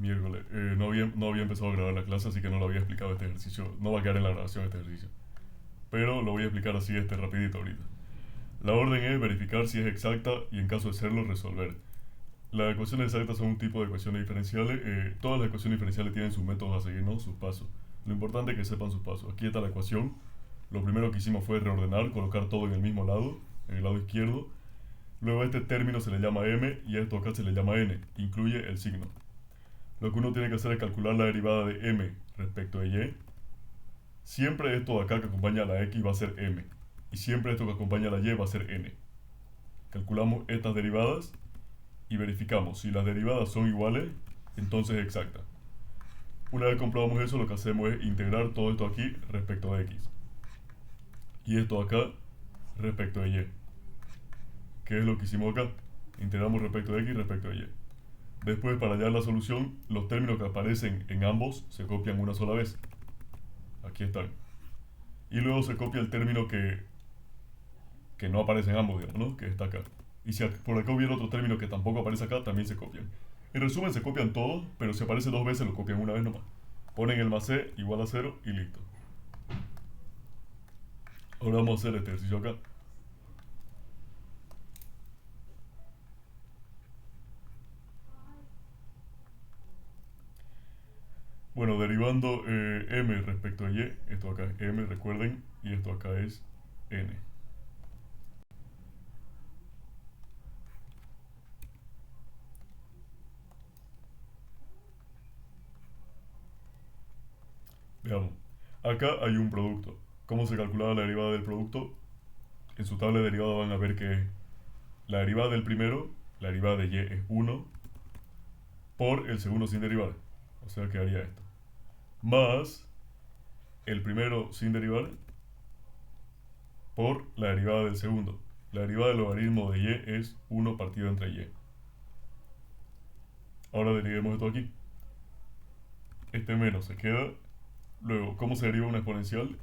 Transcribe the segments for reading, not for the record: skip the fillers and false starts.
Miércoles. No había empezado a grabar la clase, así que no lo había explicado este ejercicio. No va a quedar en la grabación este ejercicio. Pero lo voy a explicar así rapidito ahorita. La orden es verificar si es exacta y en caso de serlo, resolver. Las ecuaciones exactas son un tipo de ecuaciones diferenciales. Todas las ecuaciones diferenciales tienen sus métodos a seguir, ¿no? Sus pasos. Lo importante es que sepan sus pasos. Aquí está la ecuación. Lo primero que hicimos fue reordenar, colocar todo en el mismo lado, en el lado izquierdo. Luego a este término se le llama m y a esto acá se le llama n. Incluye el signo. Lo que uno tiene que hacer es calcular la derivada de m respecto de y. Siempre esto de acá que acompaña a la x va a ser m. Y siempre esto que acompaña a la y va a ser n. Calculamos estas derivadas y verificamos si las derivadas son iguales, entonces es exacta. Una vez comprobamos eso, lo que hacemos es integrar todo esto aquí respecto de x. Y esto acá respecto de y. ¿Qué es lo que hicimos acá? Integramos respecto de x respecto de y. Después, para hallar la solución, los términos que aparecen en ambos se copian una sola vez. Aquí están. Y luego se copia el término que no aparece en ambos, digamos, ¿no? Que está acá. Y si por acá hubiera otro término que tampoco aparece acá, también se copian. En resumen, se copian todos, pero si aparece dos veces, lo copian una vez nomás. Ponen el más c igual a 0 y listo. Ahora vamos a hacer este ejercicio acá. Bueno, derivando m respecto a y, esto acá es m, recuerden, y esto acá es n. Veamos. Acá hay un producto. ¿Cómo se calculaba la derivada del producto? En su tabla de derivada van a ver que la derivada del primero, la derivada de y es 1 por el segundo sin derivar. O sea que haría esto. Más el primero sin derivar por la derivada del segundo. La derivada del logaritmo de y es 1 partido entre y. Ahora derivemos esto aquí. Este menos se queda. Luego, ¿cómo se deriva una exponencial?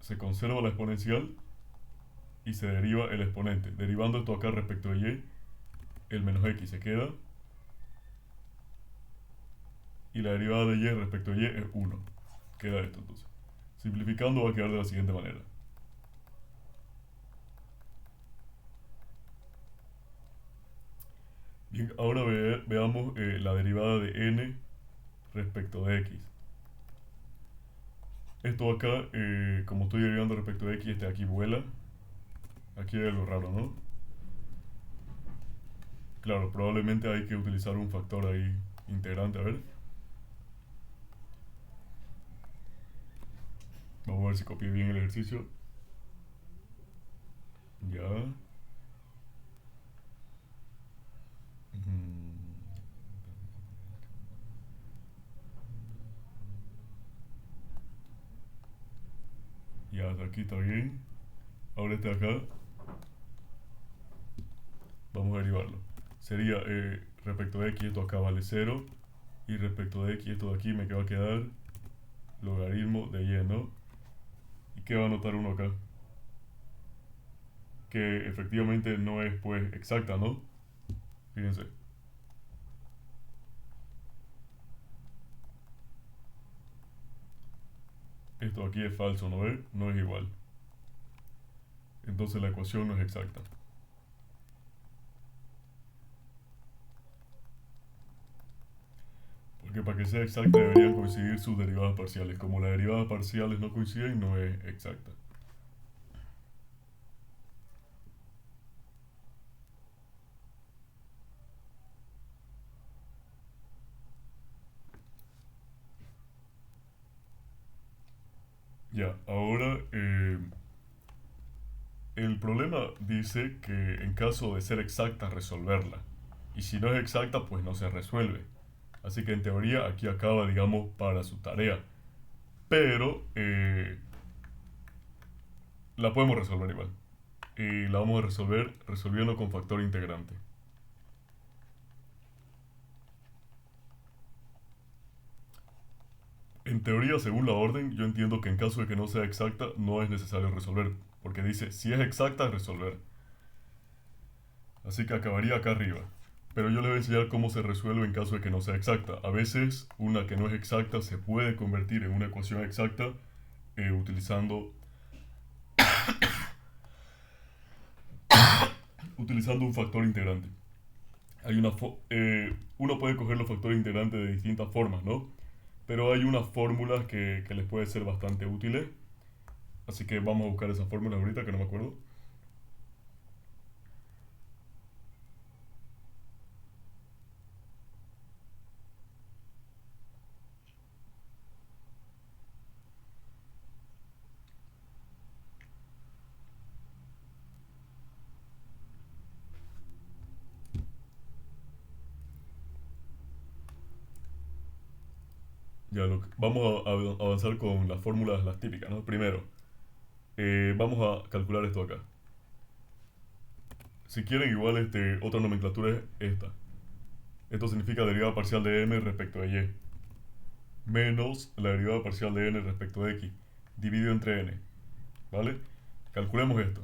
Se conserva la exponencial y se deriva el exponente. Derivando esto acá respecto de y, el menos x se queda. Y la derivada de y respecto de y es 1. Queda esto entonces. Simplificando va a quedar de la siguiente manera. Bien, ahora veamos la derivada de n respecto de x. Esto acá, como estoy derivando respecto de x, este aquí vuela. Aquí hay algo raro, ¿no? Claro, probablemente hay que utilizar un factor ahí integrante. A ver. Vamos a ver si copié bien el ejercicio. Ya. Ya, hasta aquí está bien. Ahora este acá, vamos a derivarlo. Sería respecto de x, esto acá vale 0. Y respecto de x, esto de aquí me va a quedar logaritmo de y, ¿no? ¿Y qué va a notar uno acá? Que efectivamente no es pues exacta, ¿no? Fíjense. Esto aquí es falso, ¿no es? No es igual. Entonces la ecuación no es exacta. Porque para que sea exacta deberían coincidir sus derivadas parciales. Como las derivadas parciales no coinciden, no es exacta. Ya, ahora el problema dice que en caso de ser exacta, resolverla. Y si no es exacta, pues no se resuelve. Así que en teoría aquí acaba, digamos, para su tarea. Pero la podemos resolver igual. Y la vamos a resolver resolviendo con factor integrante. En teoría, según la orden, yo entiendo que en caso de que no sea exacta, no es necesario resolver. Porque dice, si es exacta, resolver. Así que acabaría acá arriba. pero yo les voy a enseñar cómo se resuelve en caso de que no sea exacta. A veces una que no es exacta se puede convertir en una ecuación exacta utilizando, utilizando un factor integrante. Uno puede coger los factores integrantes de distintas formas, ¿no? Pero hay unas fórmulas que les pueden ser bastante útiles. Así que vamos a buscar esas fórmulas ahorita que no me acuerdo. Vamos a avanzar con las fórmulas, las típicas, ¿no? Primero, vamos a calcular esto acá. Si quieren, igual otra nomenclatura es esta. Esto significa derivada parcial de m respecto de y, menos la derivada parcial de n respecto de x, dividido entre n. ¿Vale? Calculemos esto.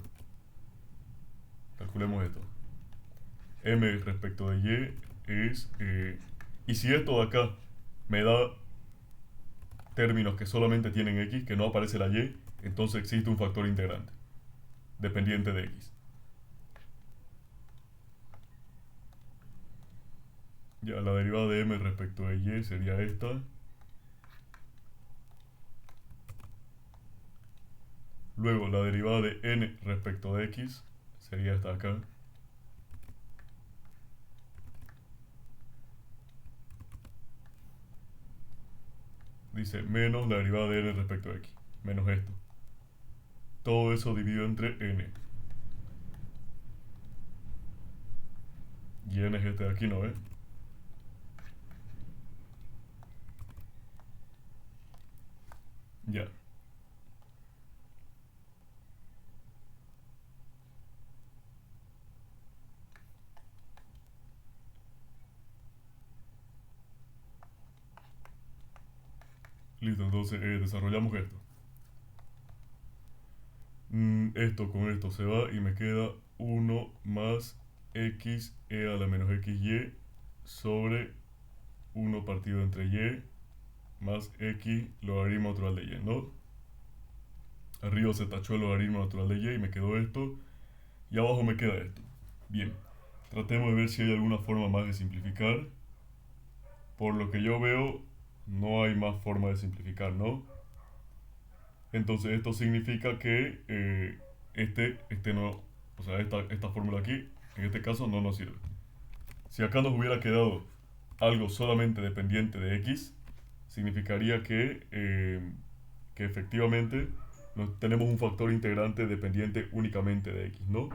Calculemos esto. M respecto de y es... y si esto de acá me da términos que solamente tienen x, que no aparece la y, entonces existe un factor integrante, dependiente de x. Ya, la derivada de m respecto de y sería esta. Luego, la derivada de n respecto de x sería esta acá. Dice menos la derivada de n respecto de x, menos esto. Todo eso dividido entre n. Y n es este de aquí, ¿no ves? Ya. Listo, entonces desarrollamos esto. Esto con esto se va y me queda 1 más x e a la menos xy sobre 1 partido entre y más x logaritmo natural de y, ¿no? Arriba se tachó el logaritmo natural de y y me quedó esto. Y abajo me queda esto. Bien, tratemos de ver si hay alguna forma más de simplificar. Por lo que yo veo, no hay más forma de simplificar, ¿no? Entonces esto significa que este no, o sea, esta fórmula aquí, en este caso no nos sirve. Si acá nos hubiera quedado algo solamente dependiente de x, significaría que efectivamente tenemos un factor integrante dependiente únicamente de x, ¿no?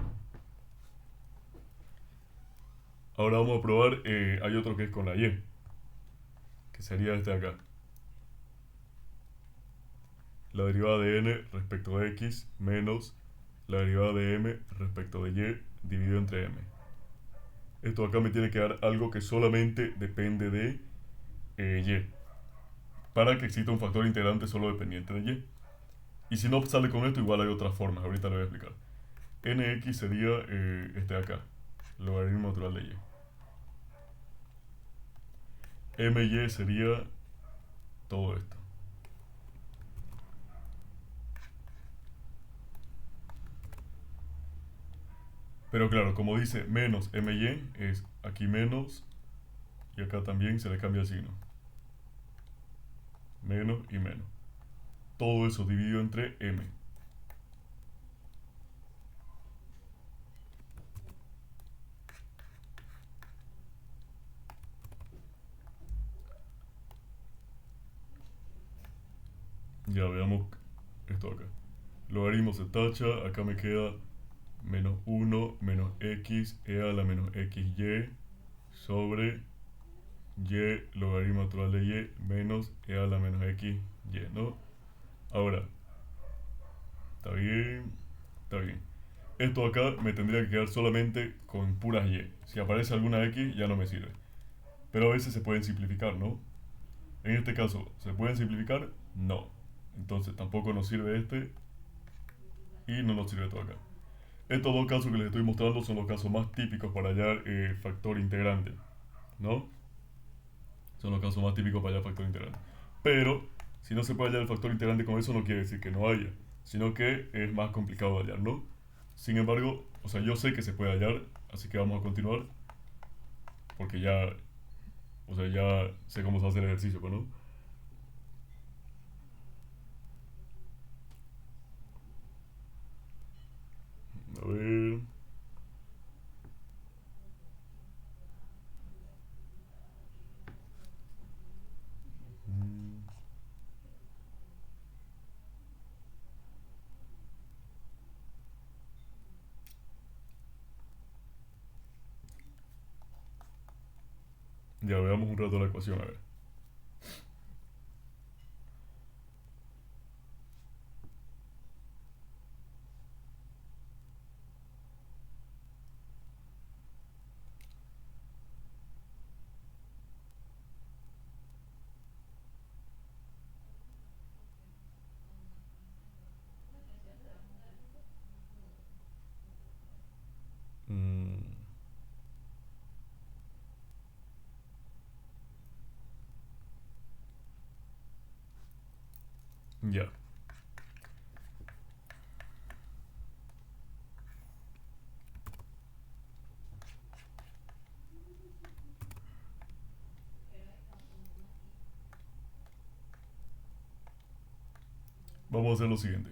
Ahora vamos a probar, hay otro que es con la y, que sería este de acá. La derivada de n respecto de x menos la derivada de m respecto de y dividido entre m. Esto acá me tiene que dar algo que solamente depende de y, para que exista un factor integrante solo dependiente de y. Y si no sale con esto, igual hay otras formas, ahorita lo voy a explicar. Nx sería este de acá, logaritmo natural de y. My sería todo esto. Pero claro, como dice menos my, es aquí menos y acá también se le cambia el signo. Menos y menos. Todo eso dividido entre m. Ya veamos esto acá. Logaritmo se tacha, acá me queda menos 1 menos x e a la menos xy sobre y logaritmo natural de y menos e a la menos xy, ¿no? Ahora, está bien, está bien. Esto acá me tendría que quedar solamente con puras y. Si aparece alguna x ya no me sirve. Pero a veces se pueden simplificar, ¿no? En este caso, ¿se pueden simplificar? No. Entonces tampoco nos sirve este y no nos sirve todo acá. Estos dos casos que les estoy mostrando son los casos más típicos para hallar factor integrante, ¿no? Son los casos más típicos para hallar factor integrante. Pero, si no se puede hallar el factor integrante con eso, no quiere decir que no haya, sino que es más complicado de hallarlo. Sin embargo, o sea, yo sé que se puede hallar, así que vamos a continuar, porque ya, o sea, ya sé cómo se hace el ejercicio, ¿no? A ver. Mm, Ya veamos un rato la ecuación, a ver. Mm, ya. Vamos a hacer lo siguiente.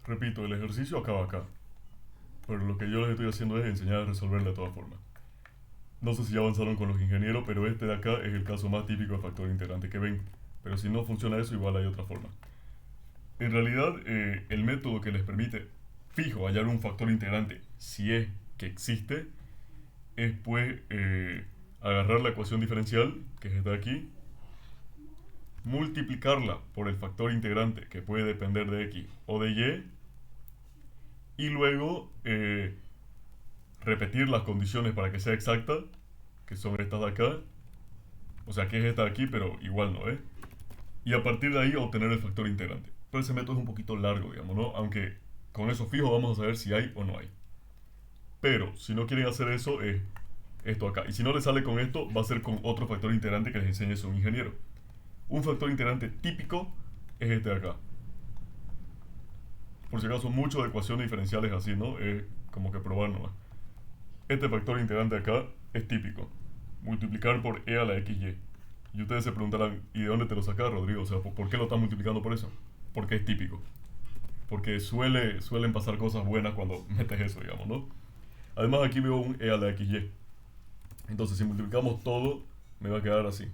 Repito, el ejercicio acaba acá, pero lo que yo les estoy haciendo es enseñar a resolver de todas formas. No sé si ya avanzaron con los ingenieros, pero este de acá es el caso más típico de factor integrante que ven. Pero si no funciona eso, igual hay otra forma. En realidad, el método que les permite fijo hallar un factor integrante, si es que existe, es pues agarrar la ecuación diferencial, que es esta de aquí, multiplicarla por el factor integrante, que puede depender de x o de y luego repetir las condiciones para que sea exacta, que son estas de acá, o sea que es esta de aquí, pero igual no, ¿eh? Y a partir de ahí obtener el factor integrante. Pero ese método es un poquito largo, digamos, ¿no? Aunque con eso fijo vamos a saber si hay o no hay. Pero si no quieren hacer eso, es esto acá. Y si no le sale con esto, va a ser con otro factor integrante que les enseñe a un ingeniero. Un factor integrante típico es este de acá. Por si acaso, mucho de ecuaciones diferenciales así, ¿no? Es como que probar nomás. Este factor integrante de acá es típico. Multiplicar por e a la xy. Y ustedes se preguntarán, ¿y de dónde te lo sacas, Rodrigo? O sea, ¿por qué lo estás multiplicando por eso? Porque es típico. Porque suelen pasar cosas buenas cuando metes eso, digamos, ¿no? Además aquí veo un e a la xy. Entonces si multiplicamos todo, me va a quedar así.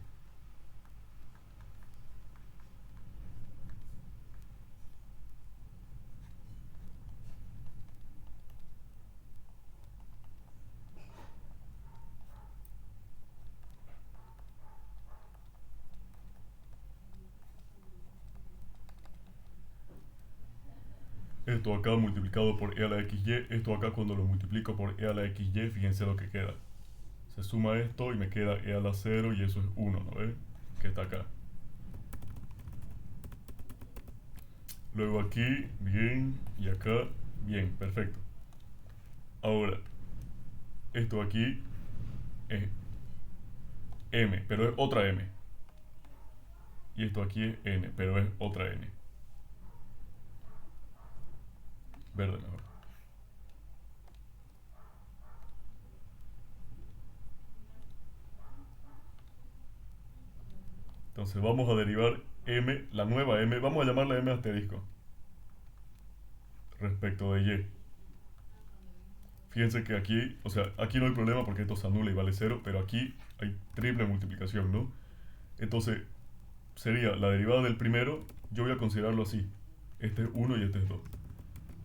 Esto acá multiplicado por e a la xy, esto acá cuando lo multiplico por e a la xy, fíjense lo que queda. Se suma esto y me queda e a la 0 y eso es 1, ¿no ves? Que está acá. Luego aquí, bien, y acá, bien, perfecto. Ahora, esto aquí es m, pero es otra m. Y esto aquí es n, pero es otra n. Verde mejor. Entonces vamos a derivar m, la nueva m, vamos a llamarla m asterisco, respecto de y. Fíjense que aquí, o sea, aquí no hay problema porque esto se anula y vale 0, pero aquí hay triple multiplicación, ¿no? Entonces, sería la derivada del primero, yo voy a considerarlo así. Este es 1 y este es 2.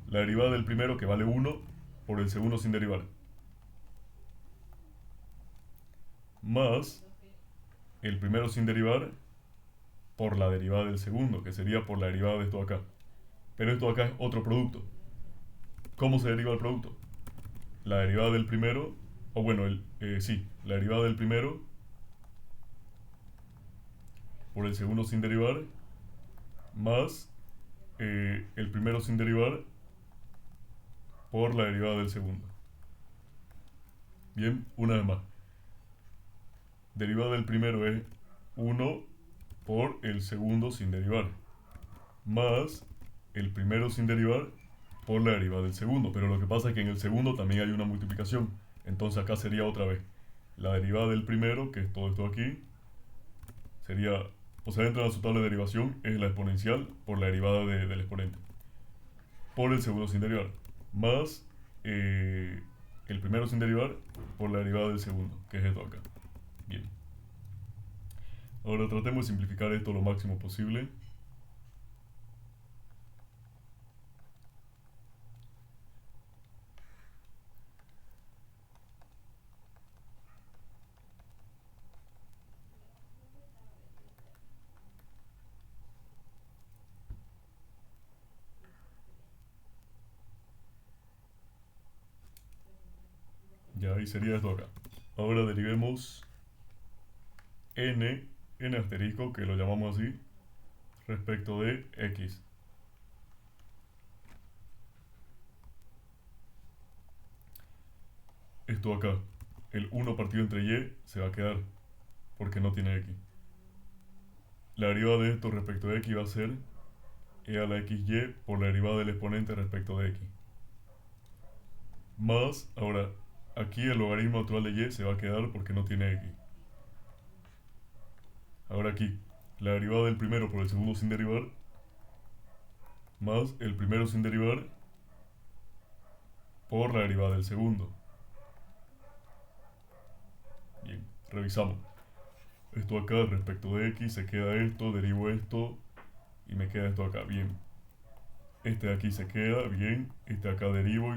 La derivada del primero, que vale 1, por el segundo sin derivar. Más el primero sin derivar por la derivada del segundo, que sería por la derivada de esto acá. Pero esto acá es otro producto. ¿Cómo se deriva el producto? La derivada del primero, o bueno, sí, la derivada del primero por el segundo sin derivar, más el primero sin derivar por la derivada del segundo. Bien, una vez más. Derivada del primero es 1 por el segundo sin derivar, más el primero sin derivar por la derivada del segundo. Pero lo que pasa es que en el segundo también hay una multiplicación. Entonces acá sería otra vez la derivada del primero, que es todo esto aquí, sería, o sea, entra en su tabla de derivación, es la exponencial por la derivada del exponente, por el segundo sin derivar, más el primero sin derivar por la derivada del segundo, que es esto acá. Bien. Ahora tratemos de simplificar esto lo máximo posible. Ya, ahí sería esto acá. Ahora derivemos n asterisco, que lo llamamos así, respecto de x. Esto acá, el 1 partido entre y se va a quedar porque no tiene x. La derivada de esto respecto de x va a ser e a la xy por la derivada del exponente respecto de x. Más, ahora, aquí el logaritmo natural de y se va a quedar porque no tiene x. Ahora aquí, la derivada del primero por el segundo sin derivar, más el primero sin derivar por la derivada del segundo. Bien, revisamos. Esto acá respecto de x se queda esto, derivo esto y me queda esto acá. Bien. Este de aquí se queda, bien. Este de acá derivo,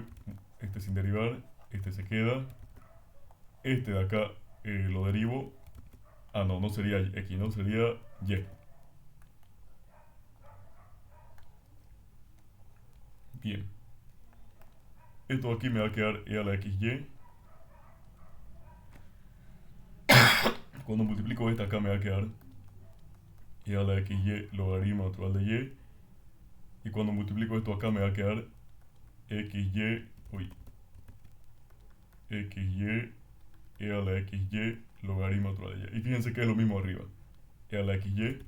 este sin derivar, este se queda. Este de acá lo derivo. Ah, no, no sería x, no, sería y. Bien. Esto de aquí me va a quedar e a la xy. Cuando multiplico esta acá me va a quedar e a la xy logaritmo natural de y. Y cuando multiplico esto acá me va a quedar xy, uy, xy e a la xy logaritmo natural de y. Y fíjense que es lo mismo arriba. E a la xy,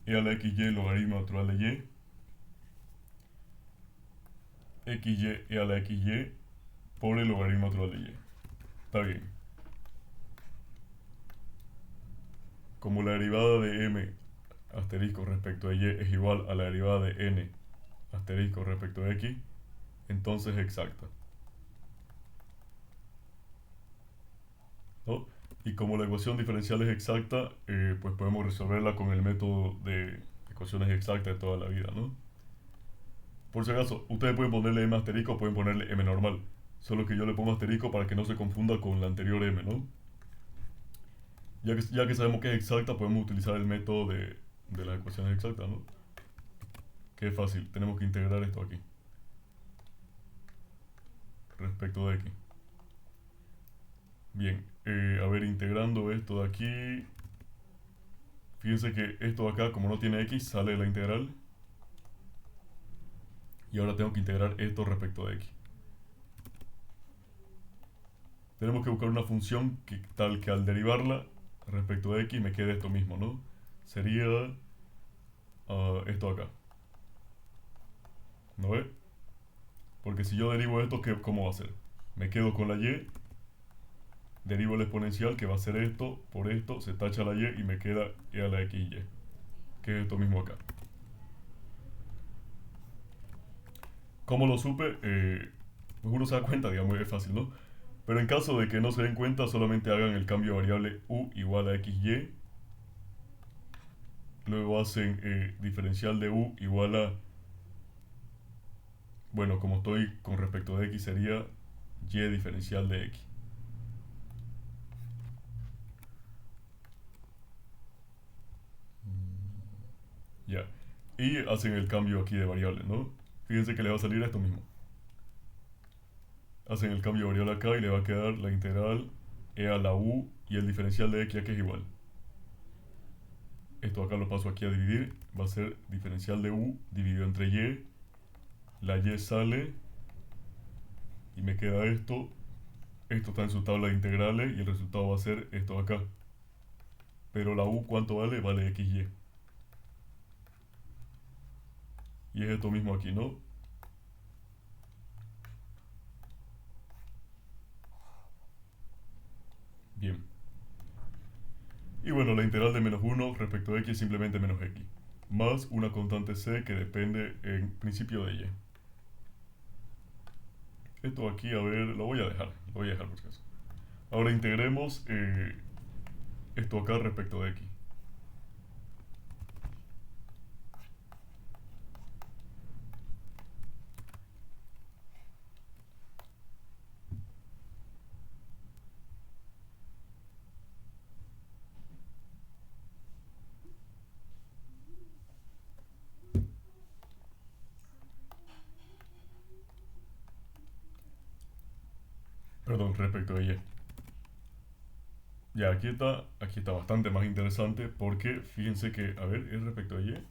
e a la xy logaritmo natural de y, xy e a la xy por el logaritmo natural de y. Está bien. Como la derivada de m asterisco respecto de y es igual a la derivada de n asterisco respecto de x, entonces es exacta, ¿no? Y como la ecuación diferencial es exacta, pues podemos resolverla con el método de ecuaciones exactas de toda la vida, ¿no? Por si acaso, ustedes pueden ponerle m asterisco o pueden ponerle m normal, solo que yo le pongo asterisco para que no se confunda con la anterior m, ¿no? Ya que sabemos que es exacta, podemos utilizar el método de las ecuaciones exactas, ¿no? Que es fácil, tenemos que integrar esto aquí respecto de x. Bien, a ver, integrando esto de aquí, fíjense que esto de acá, como no tiene x, sale de la integral. Y ahora tengo que integrar esto respecto de x. Tenemos que buscar una función tal que al derivarla respecto de x me quede esto mismo, ¿no? Sería esto acá. ¿No ve? Porque si yo derivo esto, ¿cómo va a ser? Me quedo con la y, derivo el exponencial que va a ser esto por esto, se tacha la y y me queda e a la xy, que es esto mismo acá. ¿Cómo lo supe? Pues uno se da cuenta, digamos, es fácil, ¿no? Pero en caso de que no se den cuenta, solamente hagan el cambio de variable u igual a xy. Luego hacen diferencial de u igual a, bueno, como estoy con respecto de x sería y diferencial de x. Ya. Y hacen el cambio aquí de variable, ¿no? Fíjense que le va a salir esto mismo. Hacen el cambio de variable acá y le va a quedar la integral e a la u y el diferencial de x aquí es igual. Esto acá lo paso aquí a dividir. Va a ser diferencial de u dividido entre y. La y sale y me queda esto. Esto está en su tabla de integrales y el resultado va a ser esto de acá. Pero la u, ¿cuánto vale? Vale xy. Y es esto mismo aquí, ¿no? Bien. Y bueno, la integral de menos 1 respecto a x es simplemente menos x. Más una constante c que depende en principio de y. Esto aquí, a ver, lo voy a dejar por si acaso. Ahora integremos esto acá respecto de x. Perdón, respecto de y. Ya, aquí está bastante más interesante porque fíjense que, a ver, es respecto a y.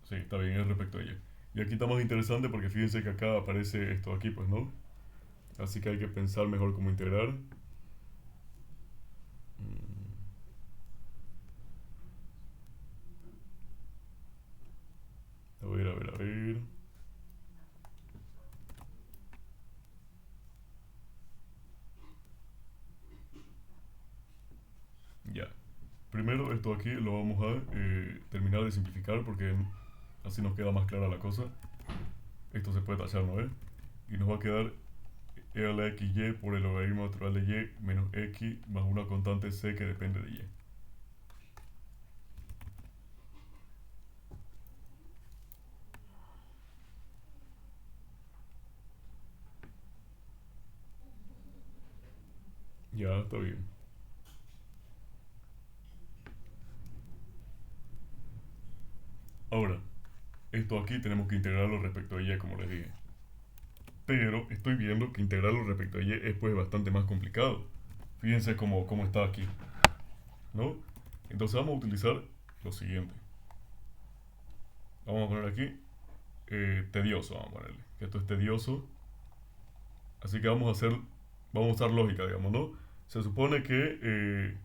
Sí, está bien, es respecto a y. Y aquí está más interesante porque fíjense que acá aparece esto aquí, pues, ¿no? Así que hay que pensar mejor cómo integrar. A ver, a ver, a ver. Ya. Primero esto aquí lo vamos a terminar de simplificar porque así nos queda más clara la cosa. Esto se puede tachar, ¿no? Y nos va a quedar e a la xy por el logaritmo natural de y menos x más una constante c que depende de y. Ya, está bien. Ahora, esto aquí tenemos que integrarlo respecto a y, como les dije. Pero estoy viendo que integrarlo respecto a y es pues bastante más complicado. Fíjense cómo está aquí, ¿no? Entonces vamos a utilizar lo siguiente. Vamos a poner aquí tedioso, vamos a ponerle. Que esto es tedioso. Así que vamos a usar lógica, digamos, ¿no? Se supone que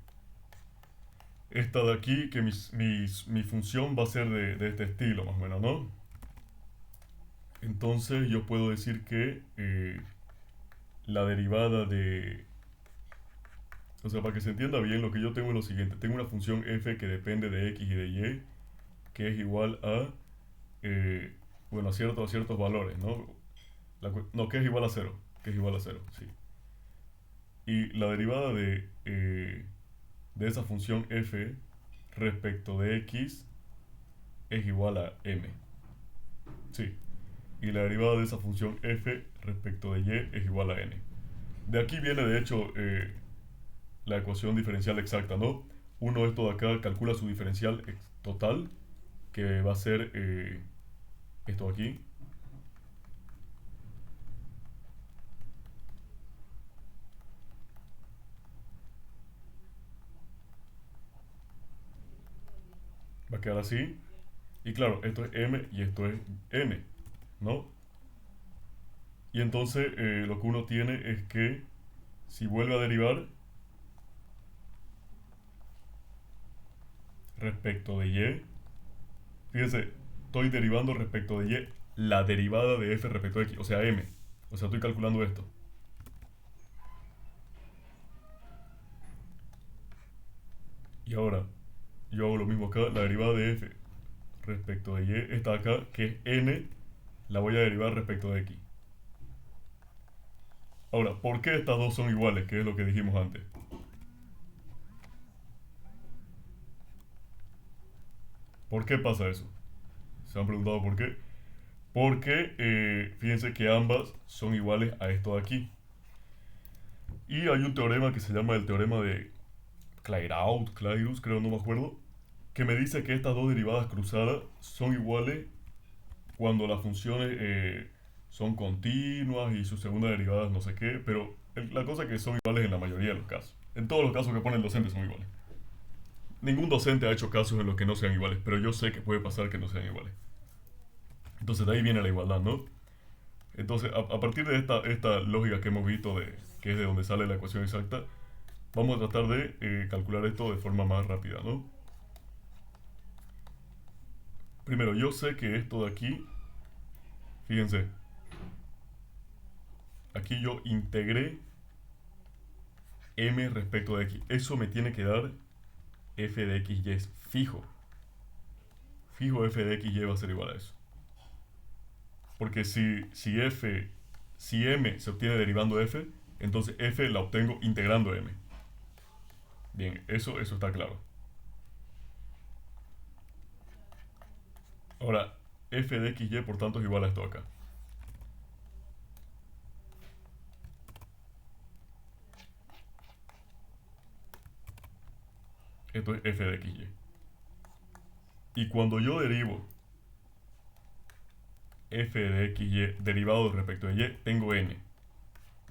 esta de aquí, que mi función va a ser de este estilo, más o menos, ¿no? Entonces yo puedo decir que la derivada de... O sea, para que se entienda bien, lo que yo tengo es lo siguiente. Tengo una función f que depende de x y de y, que es igual a, bueno, a ciertos valores, ¿no? No, que es igual a cero, que es igual a cero, sí. Y la derivada de esa función f respecto de x es igual a m. Sí. Y la derivada de esa función f respecto de y es igual a n. De aquí viene, de hecho, la ecuación diferencial exacta, ¿no? Uno, esto de acá, calcula su diferencial total, que va a ser esto de aquí. Va a quedar así. Y claro, esto es m y esto es n, ¿no? Y entonces lo que uno tiene es que si vuelve a derivar respecto de y, fíjense, estoy derivando respecto de y la derivada de f respecto de x, o sea, m. O sea, estoy calculando esto. Y ahora, yo hago lo mismo acá, la derivada de f respecto de y, esta de acá, que es n, la voy a derivar respecto de x. Ahora, ¿por qué estas dos son iguales? Que es lo que dijimos antes. ¿Por qué pasa eso? ¿Se han preguntado por qué? Porque fíjense que ambas son iguales a esto de aquí. Y hay un teorema que se llama el teorema de Clairaut, creo, no me acuerdo, que me dice que estas dos derivadas cruzadas son iguales cuando las funciones son continuas y sus segundas derivadas no sé qué, pero la cosa es que son iguales en la mayoría de los casos. En todos los casos que pone el docente son iguales. Ningún docente ha hecho casos en los que no sean iguales, pero yo sé que puede pasar que no sean iguales. Entonces de ahí viene la igualdad, ¿no? Entonces, a partir de esta lógica que hemos visto, que es de donde sale la ecuación exacta, vamos a tratar de calcular esto de forma más rápida, ¿no? Primero, yo sé que esto de aquí, fíjense, aquí yo integré m respecto de x. Eso me tiene que dar f de x y es fijo. Fijo f de x y va a ser igual a eso. Porque si m se obtiene derivando f, entonces f la obtengo integrando m. Bien, eso está claro. Ahora, f de x y por tanto es igual a esto acá. Esto es f de x y. Y cuando yo derivo f de x y derivado respecto de y, tengo n.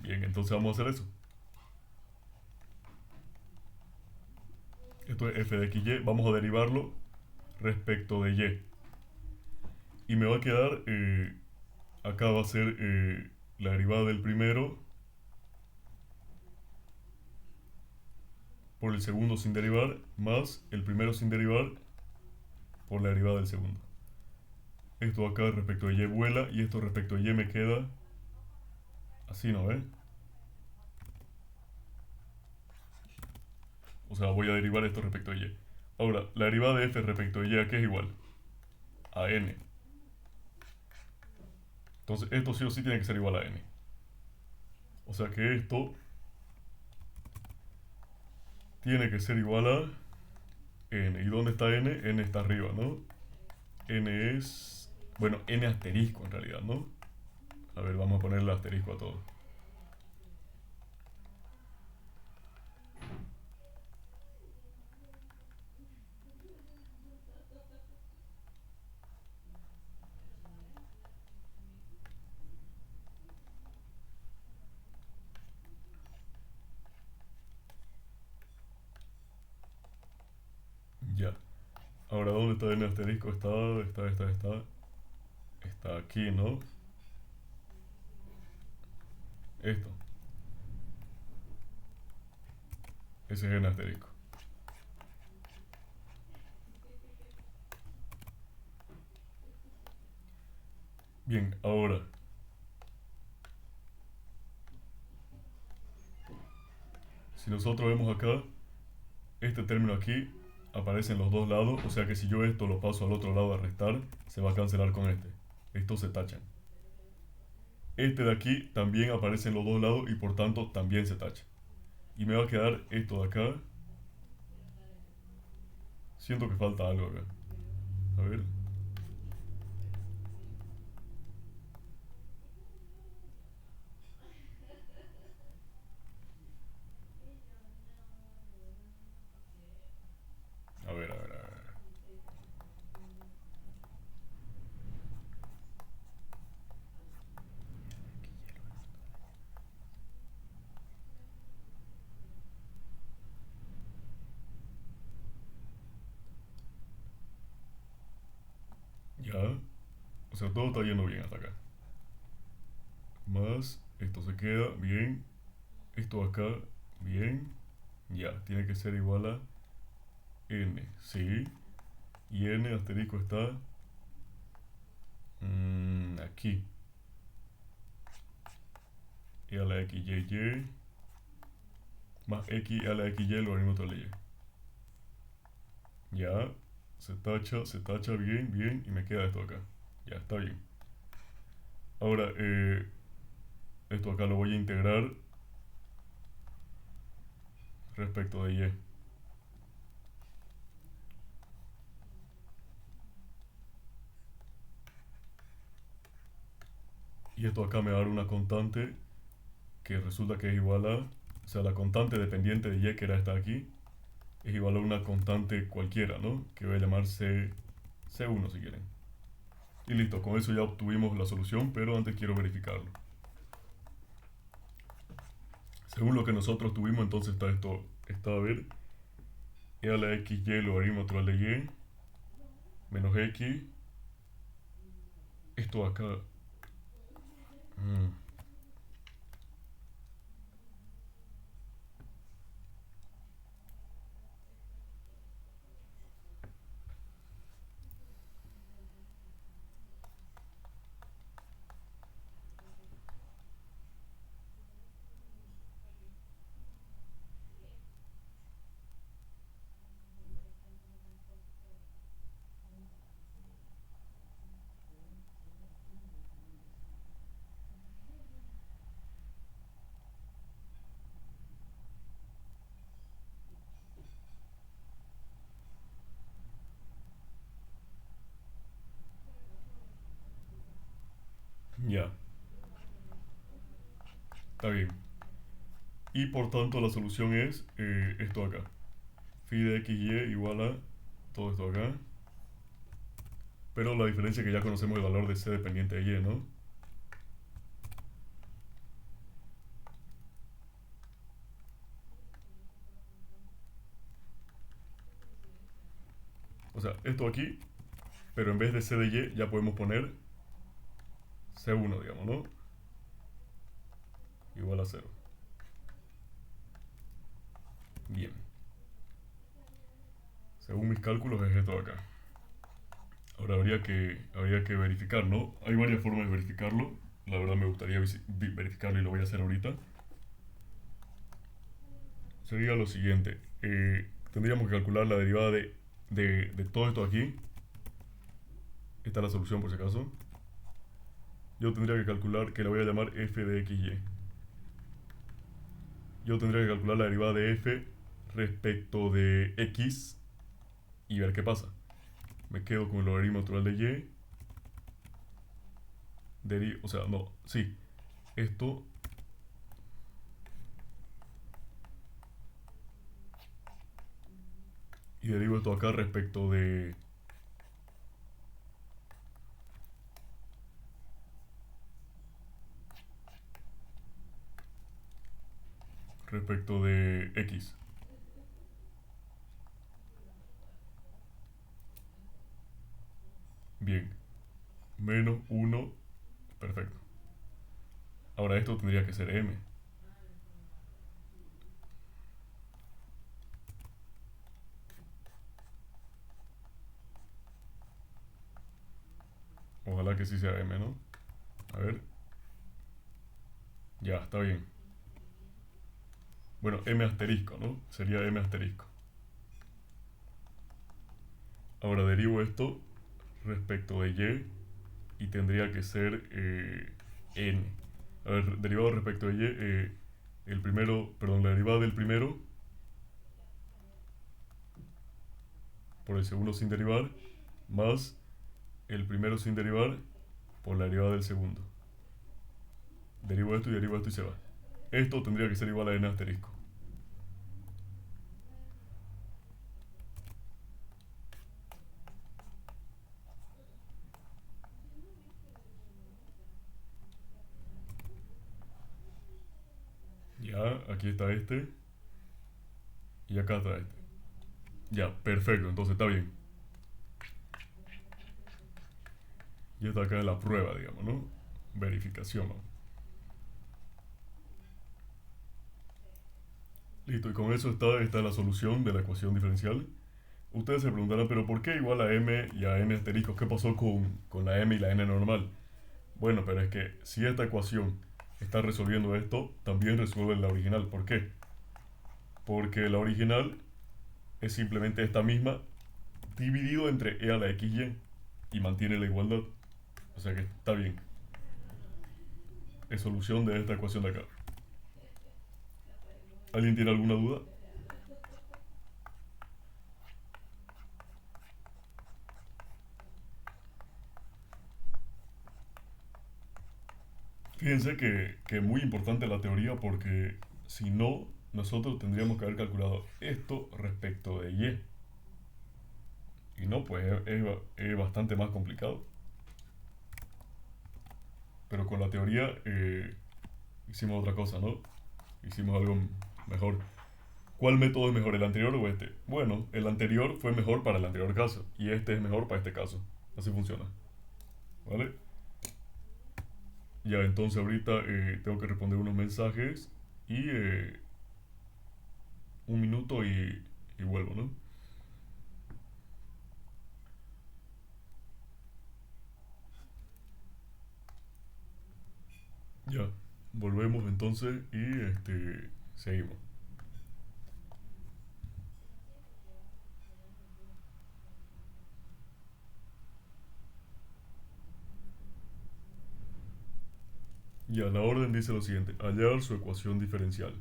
Bien, entonces vamos a hacer eso. Esto es f de x y, vamos a derivarlo respecto de y. Y me va a quedar, acá va a ser la derivada del primero por el segundo sin derivar, más el primero sin derivar por la derivada del segundo. Esto acá respecto de y vuela y esto respecto de y me queda así, ¿no ve? O sea, voy a derivar esto respecto de y. Ahora, la derivada de f respecto de y, ¿a qué es igual? A n. Entonces, esto sí o sí tiene que ser igual a n. O sea que esto tiene que ser igual a n. ¿Y dónde está n? N está arriba, ¿no? N es... Bueno, n asterisco en realidad, ¿no? A ver, vamos a ponerle asterisco a todo. Ya. Ahora, ¿dónde está n asterisco? Está aquí, ¿no? Esto. Ese es n asterisco. Bien, ahora. Si nosotros vemos acá, este término aquí aparece en los dos lados, o sea que si yo esto lo paso al otro lado a restar, se va a cancelar con este. Estos se tachan. Este de aquí también aparece en los dos lados y por tanto también se tacha. Y me va a quedar esto de acá. Siento que falta algo acá. A ver. A ver, a ver, a ver. Ya. O sea, todo está yendo bien hasta acá. Más, esto se queda bien. Esto acá, bien. Ya, tiene que ser igual a n, sí. Y n asterisco está aquí. Y a la x, y, más x a la x, y logaritmo de la y. Ya, se tacha bien, bien, y me queda esto acá. Ya, está bien. Ahora, esto acá lo voy a integrar respecto de y. Y esto acá me va a dar una constante que resulta que es igual a... O sea, la constante dependiente de y, que era esta aquí, es igual a una constante cualquiera, ¿no? Que voy a llamar C1 si quieren. Y listo, con eso ya obtuvimos la solución, pero antes quiero verificarlo. Según lo que nosotros tuvimos, entonces está esto, está a ver, E a la x, y, logaritmo natural de y, menos x. Esto acá. mm, ya, está bien. Y por tanto la solución es esto acá. Phi de x, y igual a todo esto acá. Pero la diferencia es que ya conocemos el valor de c dependiente de y, ¿no? O sea, esto aquí, pero en vez de c de y ya podemos poner c1, digamos, ¿no? Igual a 0. Bien. Según mis cálculos es esto de acá. Ahora habría que verificar, ¿no? Hay varias formas de verificarlo. La verdad me gustaría verificarlo y lo voy a hacer ahorita. Sería lo siguiente. Tendríamos que calcular la derivada de todo esto aquí. Esta es la solución por si acaso. Yo tendría que calcular, que la voy a llamar f de xy. Yo tendría que calcular la derivada de f respecto de x y ver qué pasa. Me quedo con el logaritmo natural de y. O sea, no, sí. Esto y derivo esto acá respecto de x. Bien. Menos 1. Perfecto. Ahora esto tendría que ser m. Ojalá que sí sea m, ¿no? A ver. Ya, está bien. Bueno, m asterisco, ¿no? Sería m asterisco. Ahora derivo esto respecto de y tendría que ser n. A ver, derivado respecto de el primero, perdón, la derivada del primero por el segundo sin derivar, más el primero sin derivar por la derivada del segundo. Derivo esto y se va. Esto tendría que ser igual a n asterisco. Ya, aquí está este. Y acá está este. Ya, perfecto, entonces está bien. Y está acá en la prueba, digamos, ¿no? Verificación, ¿no? Listo, y con eso está la solución de la ecuación diferencial. Ustedes se preguntarán, pero ¿por qué igual a m y a n asterisco? ¿Qué pasó con la m y la n normal? Bueno, pero es que si esta ecuación está resolviendo esto, también resuelve la original. ¿Por qué? Porque la original es simplemente esta misma dividido entre e a la xy y mantiene la igualdad. O sea que está bien. Es solución de esta ecuación de acá. ¿Alguien tiene alguna duda? Fíjense que es muy importante la teoría porque si no, nosotros tendríamos que haber calculado esto respecto de y. Y no, pues es bastante más complicado. Pero con la teoría hicimos otra cosa, ¿no? Hicimos algo mejor. ¿Cuál método es mejor, el anterior o este? Bueno, el anterior fue mejor para el anterior caso y este es mejor para este caso. Así funciona. ¿Vale? Ya, entonces ahorita tengo que responder unos mensajes y 1 minuto y vuelvo, ¿no? Ya, volvemos entonces y seguimos. Ya, la orden dice lo siguiente, hallar su ecuación diferencial.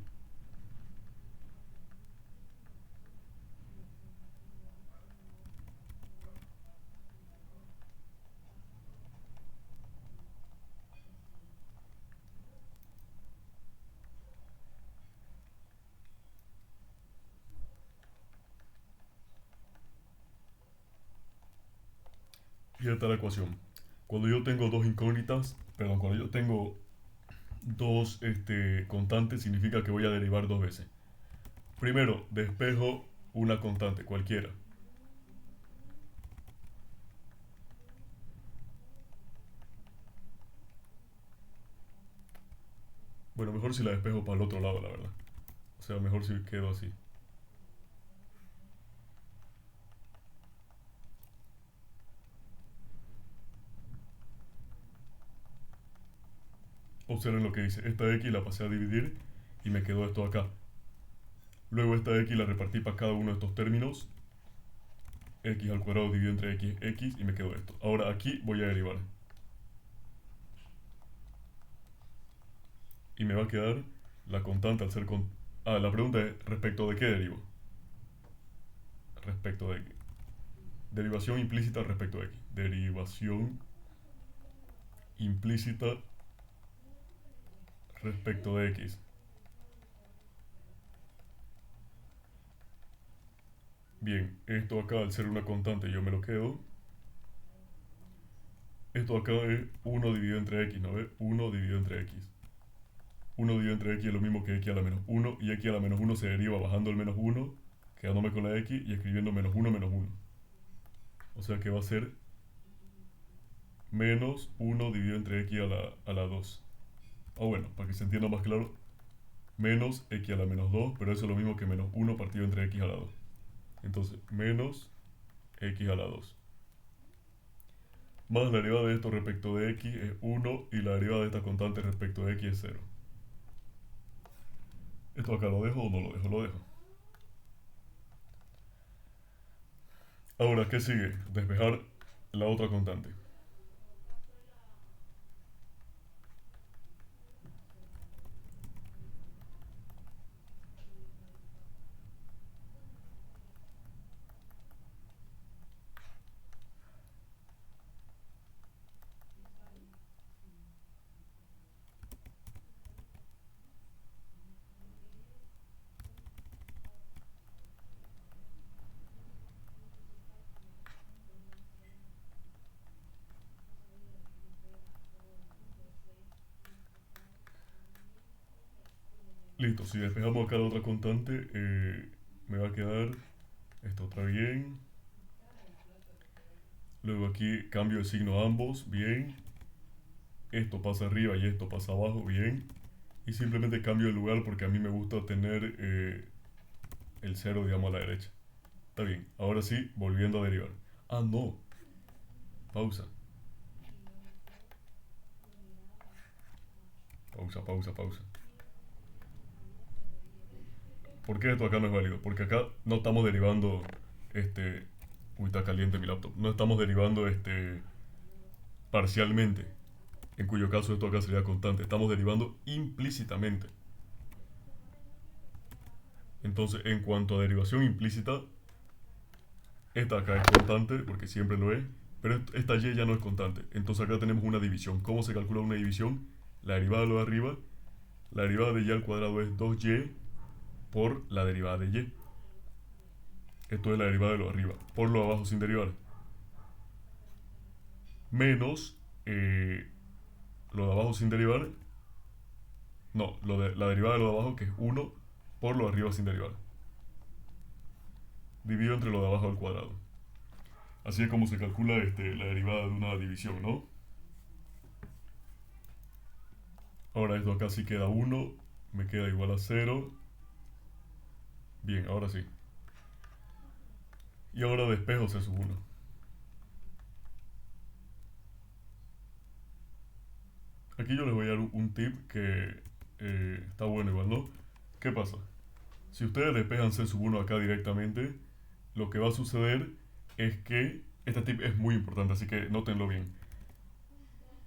Y esta es la ecuación. Cuando yo tengo dos incógnitas, perdón, cuando yo tengo dos constantes, significa que voy a derivar dos veces. Primero, despejo una constante, cualquiera. Bueno, mejor si la despejo para el otro lado, la verdad. O sea, mejor si quedo así. Observen lo que dice. Esta x la pasé a dividir y me quedó esto acá. Luego esta x la repartí para cada uno de estos términos. X al cuadrado dividido entre x, x y me quedó esto. Ahora aquí voy a derivar. Y me va a quedar la constante al ser con... Ah, la pregunta es, ¿respecto de qué derivo? Respecto de x. Derivación implícita respecto de x. Derivación implícita respecto de x. Bien, esto acá al ser una constante yo me lo quedo. Esto acá es 1 dividido entre x, ¿no ves? 1 dividido entre x. 1 dividido entre x es lo mismo que x a la menos 1 y x a la menos 1 se deriva bajando el menos 1, quedándome con la x y escribiendo menos 1 menos 1. O sea que va a ser menos 1 dividido entre x a la 2. O bueno, para que se entienda más claro, menos x a la menos 2, pero eso es lo mismo que menos 1 partido entre x a la 2. Entonces, menos x a la 2. Más la derivada de esto respecto de x es 1 y la derivada de esta constante respecto de x es 0. ¿Esto acá lo dejo o no lo dejo? Lo dejo. Ahora, ¿qué sigue? Despejar la otra constante. Listo, si despejamos acá la otra constante, me va a quedar esto otra bien. Luego aquí cambio de signo a ambos, bien. Esto pasa arriba y esto pasa abajo, bien. Y simplemente cambio de lugar porque a mí me gusta tener el cero, digamos, a la derecha. Está bien, ahora sí, volviendo a derivar. Ah, no. Pausa. Pausa, pausa, pausa. ¿Por qué esto acá no es válido? Porque acá no estamos derivando este... Uy, está caliente mi laptop. No estamos derivando parcialmente, en cuyo caso esto acá sería constante. Estamos derivando implícitamente. Entonces, en cuanto a derivación implícita, esta acá es constante, porque siempre lo es, pero esta y ya no es constante. Entonces acá tenemos una división. ¿Cómo se calcula una división? La derivada de lo de arriba, la derivada de y al cuadrado es 2y por la derivada de y. Esto es la derivada de lo de arriba, por lo de abajo sin derivar. Menos lo de abajo sin derivar. No, la derivada de lo de abajo que es 1 por lo de arriba sin derivar. divido entre lo de abajo al cuadrado. Así es como se calcula la derivada de una división, ¿no? Ahora esto acá sí queda 1, me queda igual a 0. Bien, ahora sí. Y ahora despejo C sub 1. Aquí yo les voy a dar un tip que está bueno igual, ¿no? ¿Qué pasa? Si ustedes despejan C sub 1 acá directamente, lo que va a suceder es que este tip es muy importante, así que nótenlo bien.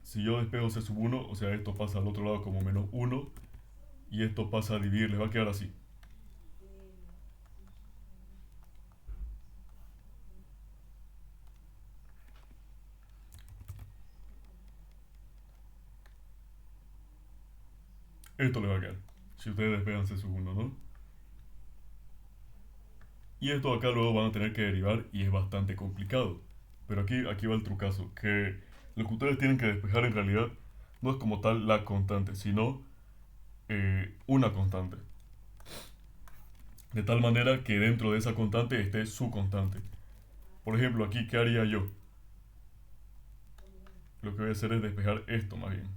Si yo despejo C sub 1, o sea, esto pasa al otro lado como menos 1 y esto pasa a dividir, les va a quedar así. Esto les va a quedar. Si ustedes despejan C sub 1, ¿no? Y esto acá luego van a tener que derivar y es bastante complicado. Pero aquí va el trucazo, que lo que ustedes tienen que despejar en realidad no es como tal la constante, sino una constante. De tal manera que dentro de esa constante esté su constante. Por ejemplo, aquí, ¿qué haría yo? Lo que voy a hacer es despejar esto más bien.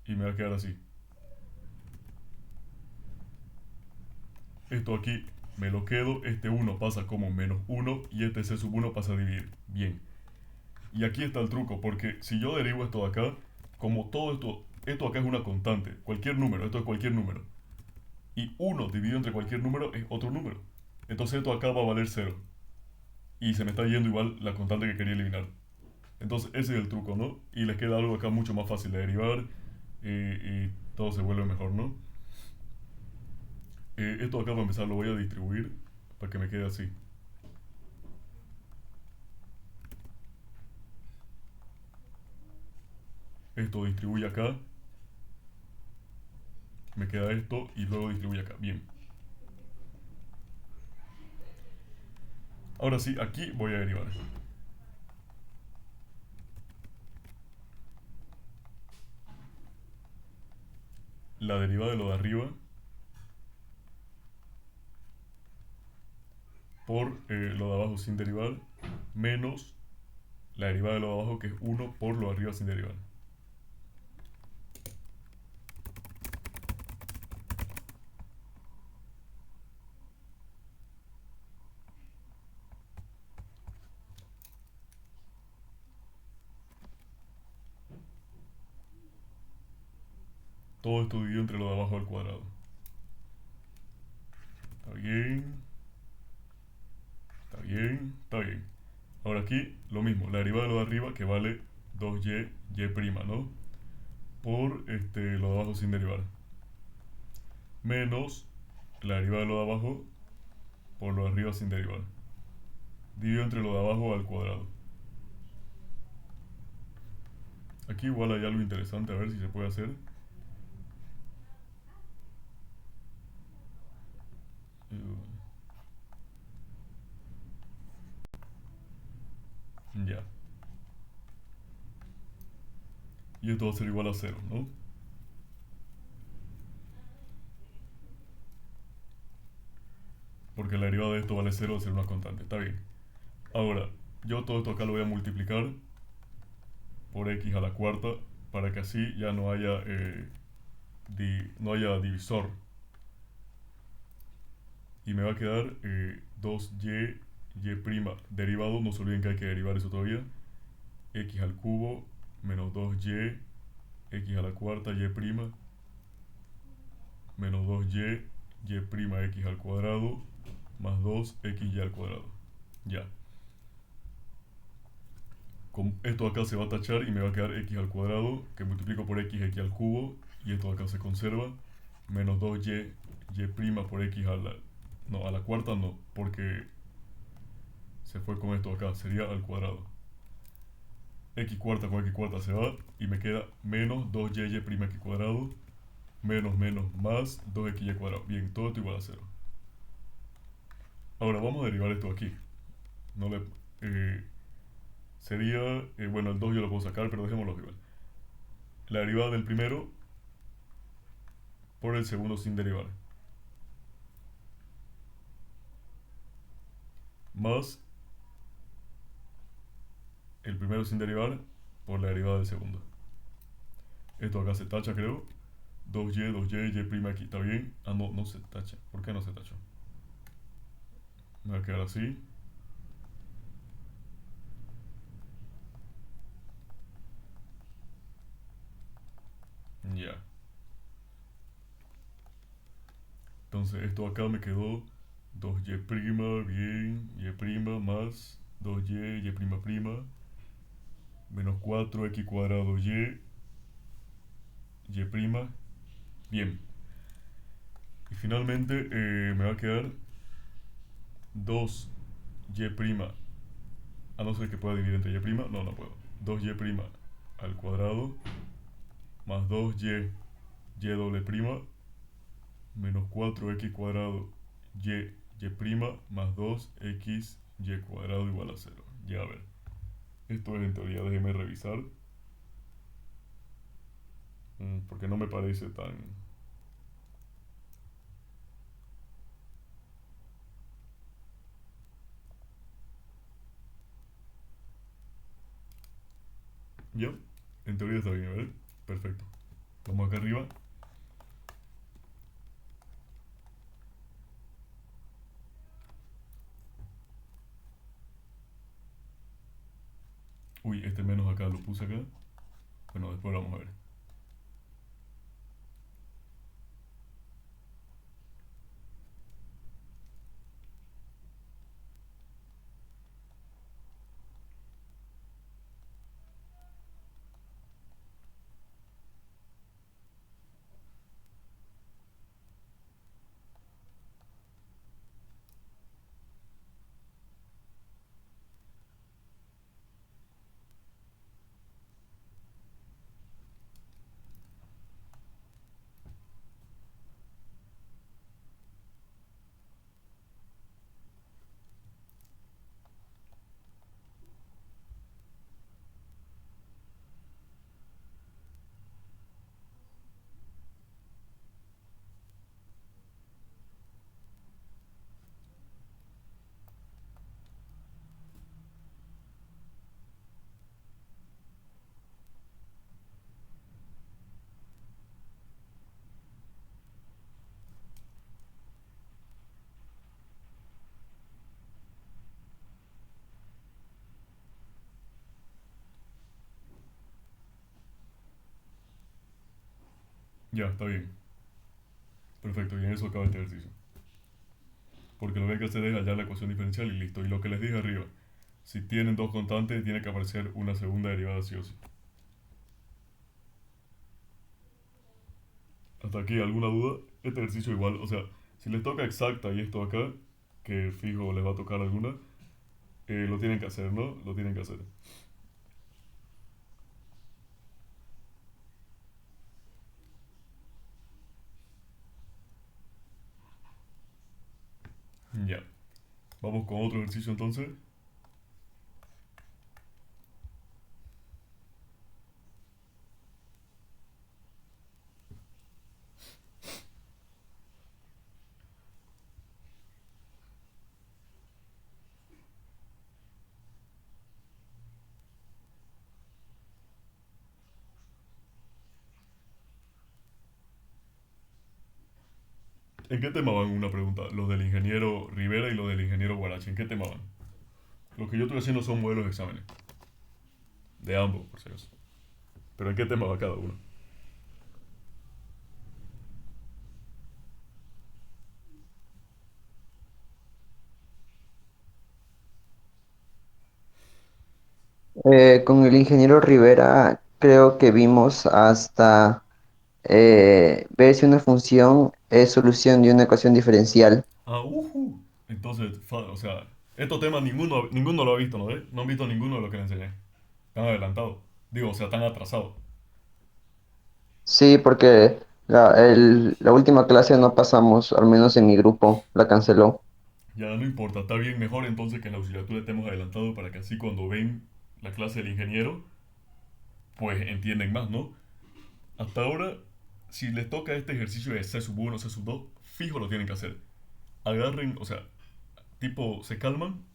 Y me va a quedar así. Esto aquí me lo quedo, este 1 pasa como menos 1 y este C sub 1 pasa a dividir. Bien. Y aquí está el truco, porque si yo derivo esto de acá, como todo esto acá es una constante, cualquier número, esto es cualquier número. Y 1 dividido entre cualquier número es otro número. Entonces esto acá va a valer 0. Y se me está yendo igual la constante que quería eliminar. Entonces ese es el truco, ¿no? Y les queda algo acá mucho más fácil de derivar y todo se vuelve mejor, ¿no? Esto acá para empezar lo voy a distribuir para que me quede así. Esto distribuye acá, me queda esto y luego distribuye acá. Bien. Ahora sí, aquí voy a derivar. La derivada de lo de arriba por lo de abajo sin derivar menos la derivada de lo de abajo que es 1 por lo de arriba sin derivar. Todo esto dividido entre lo de abajo al cuadrado. Está bien. Está bien. Está bien. Ahora aquí lo mismo. La derivada de lo de arriba que vale 2y, y', ¿no? Por lo de abajo sin derivar. Menos la derivada de lo de abajo por lo de arriba sin derivar. Dividido entre lo de abajo al cuadrado. Aquí igual hay algo interesante, a ver si se puede hacer. Ya. Y esto va a ser igual a 0, ¿no? Porque la derivada de esto vale 0 de ser una constante. Está bien. Ahora, yo todo esto acá lo voy a multiplicar por x a la cuarta para que así ya no haya, no haya divisor. Y me va a quedar 2y, y' derivado. No se olviden que hay que derivar eso todavía. X al cubo menos 2y, x a la cuarta, y' menos 2y, y' al cuadrado más 2xy al cuadrado. Ya. Con esto acá se va a tachar y me va a quedar x al cuadrado, que multiplico por x al cubo, y esto acá se conserva, menos 2y, y' por x a la... No, a la cuarta no, porque se fue con esto acá, sería al cuadrado. X cuarta con x cuarta se va y me queda menos 2y, y' cuadrado, menos más 2xy cuadrado. Bien, todo esto igual a 0. Ahora vamos a derivar esto aquí. No le, sería, bueno, el 2 yo lo puedo sacar, pero dejémoslo igual. La derivada del primero por el segundo sin derivar, más el primero sin derivar por la derivada del segundo. Esto acá se tacha, creo. 2y, y' aquí, ¿está bien? Ah, no, no se tacha. ¿Por qué no se tachó? Me va a quedar así. Ya. Entonces esto acá me quedó 2y', bien, y' más 2y, y', menos 4x cuadrado y', bien. Y finalmente me va a quedar 2y', a no ser que pueda dividir entre y', no, no puedo. 2y' al cuadrado más 2y, y' menos 4x cuadrado y' más 2x y cuadrado igual a 0. Ya a ver. Esto es en teoría, déjeme revisar. Porque no me parece tan... Ya, en teoría está bien, a ver. Perfecto. Vamos acá arriba. Uy, este menos acá lo puse acá. Bueno, después lo vamos a ver. Ya, está bien. Perfecto, y en eso acaba este ejercicio. Porque lo que hay que hacer es hallar la ecuación diferencial y listo. Y lo que les dije arriba. Si tienen dos constantes, tiene que aparecer una segunda derivada sí o sí. Hasta aquí, ¿alguna duda? Este ejercicio igual, o sea, si les toca exacta y esto acá, que fijo les va a tocar alguna, lo tienen que hacer, ¿no? Lo tienen que hacer. Ya. Vamos con otro ejercicio entonces. ¿En qué tema van? Una pregunta. Los del ingeniero Rivera y los del ingeniero Guarachi. ¿En qué tema van? Lo que yo estoy haciendo son modelos de exámenes. De ambos, por si acaso. Pero ¿en qué tema va cada uno? Con el ingeniero Rivera creo que vimos hasta ver si una función es solución de una ecuación diferencial. Ah, Entonces, o sea, estos temas ninguno lo ha visto, ¿no? No han visto ninguno de lo que les enseñé. Están adelantados. Digo, o sea, están atrasados. Sí, porque la última clase no pasamos, al menos en mi grupo, la canceló. Ya no importa, está bien mejor entonces que en la auxiliatura estemos adelantados para que así cuando ven la clase del ingeniero, pues entienden más, ¿no? Hasta ahora si les toca este ejercicio de C sub 1, C sub 2, fijo lo tienen que hacer. Agarren, o sea, tipo, se calman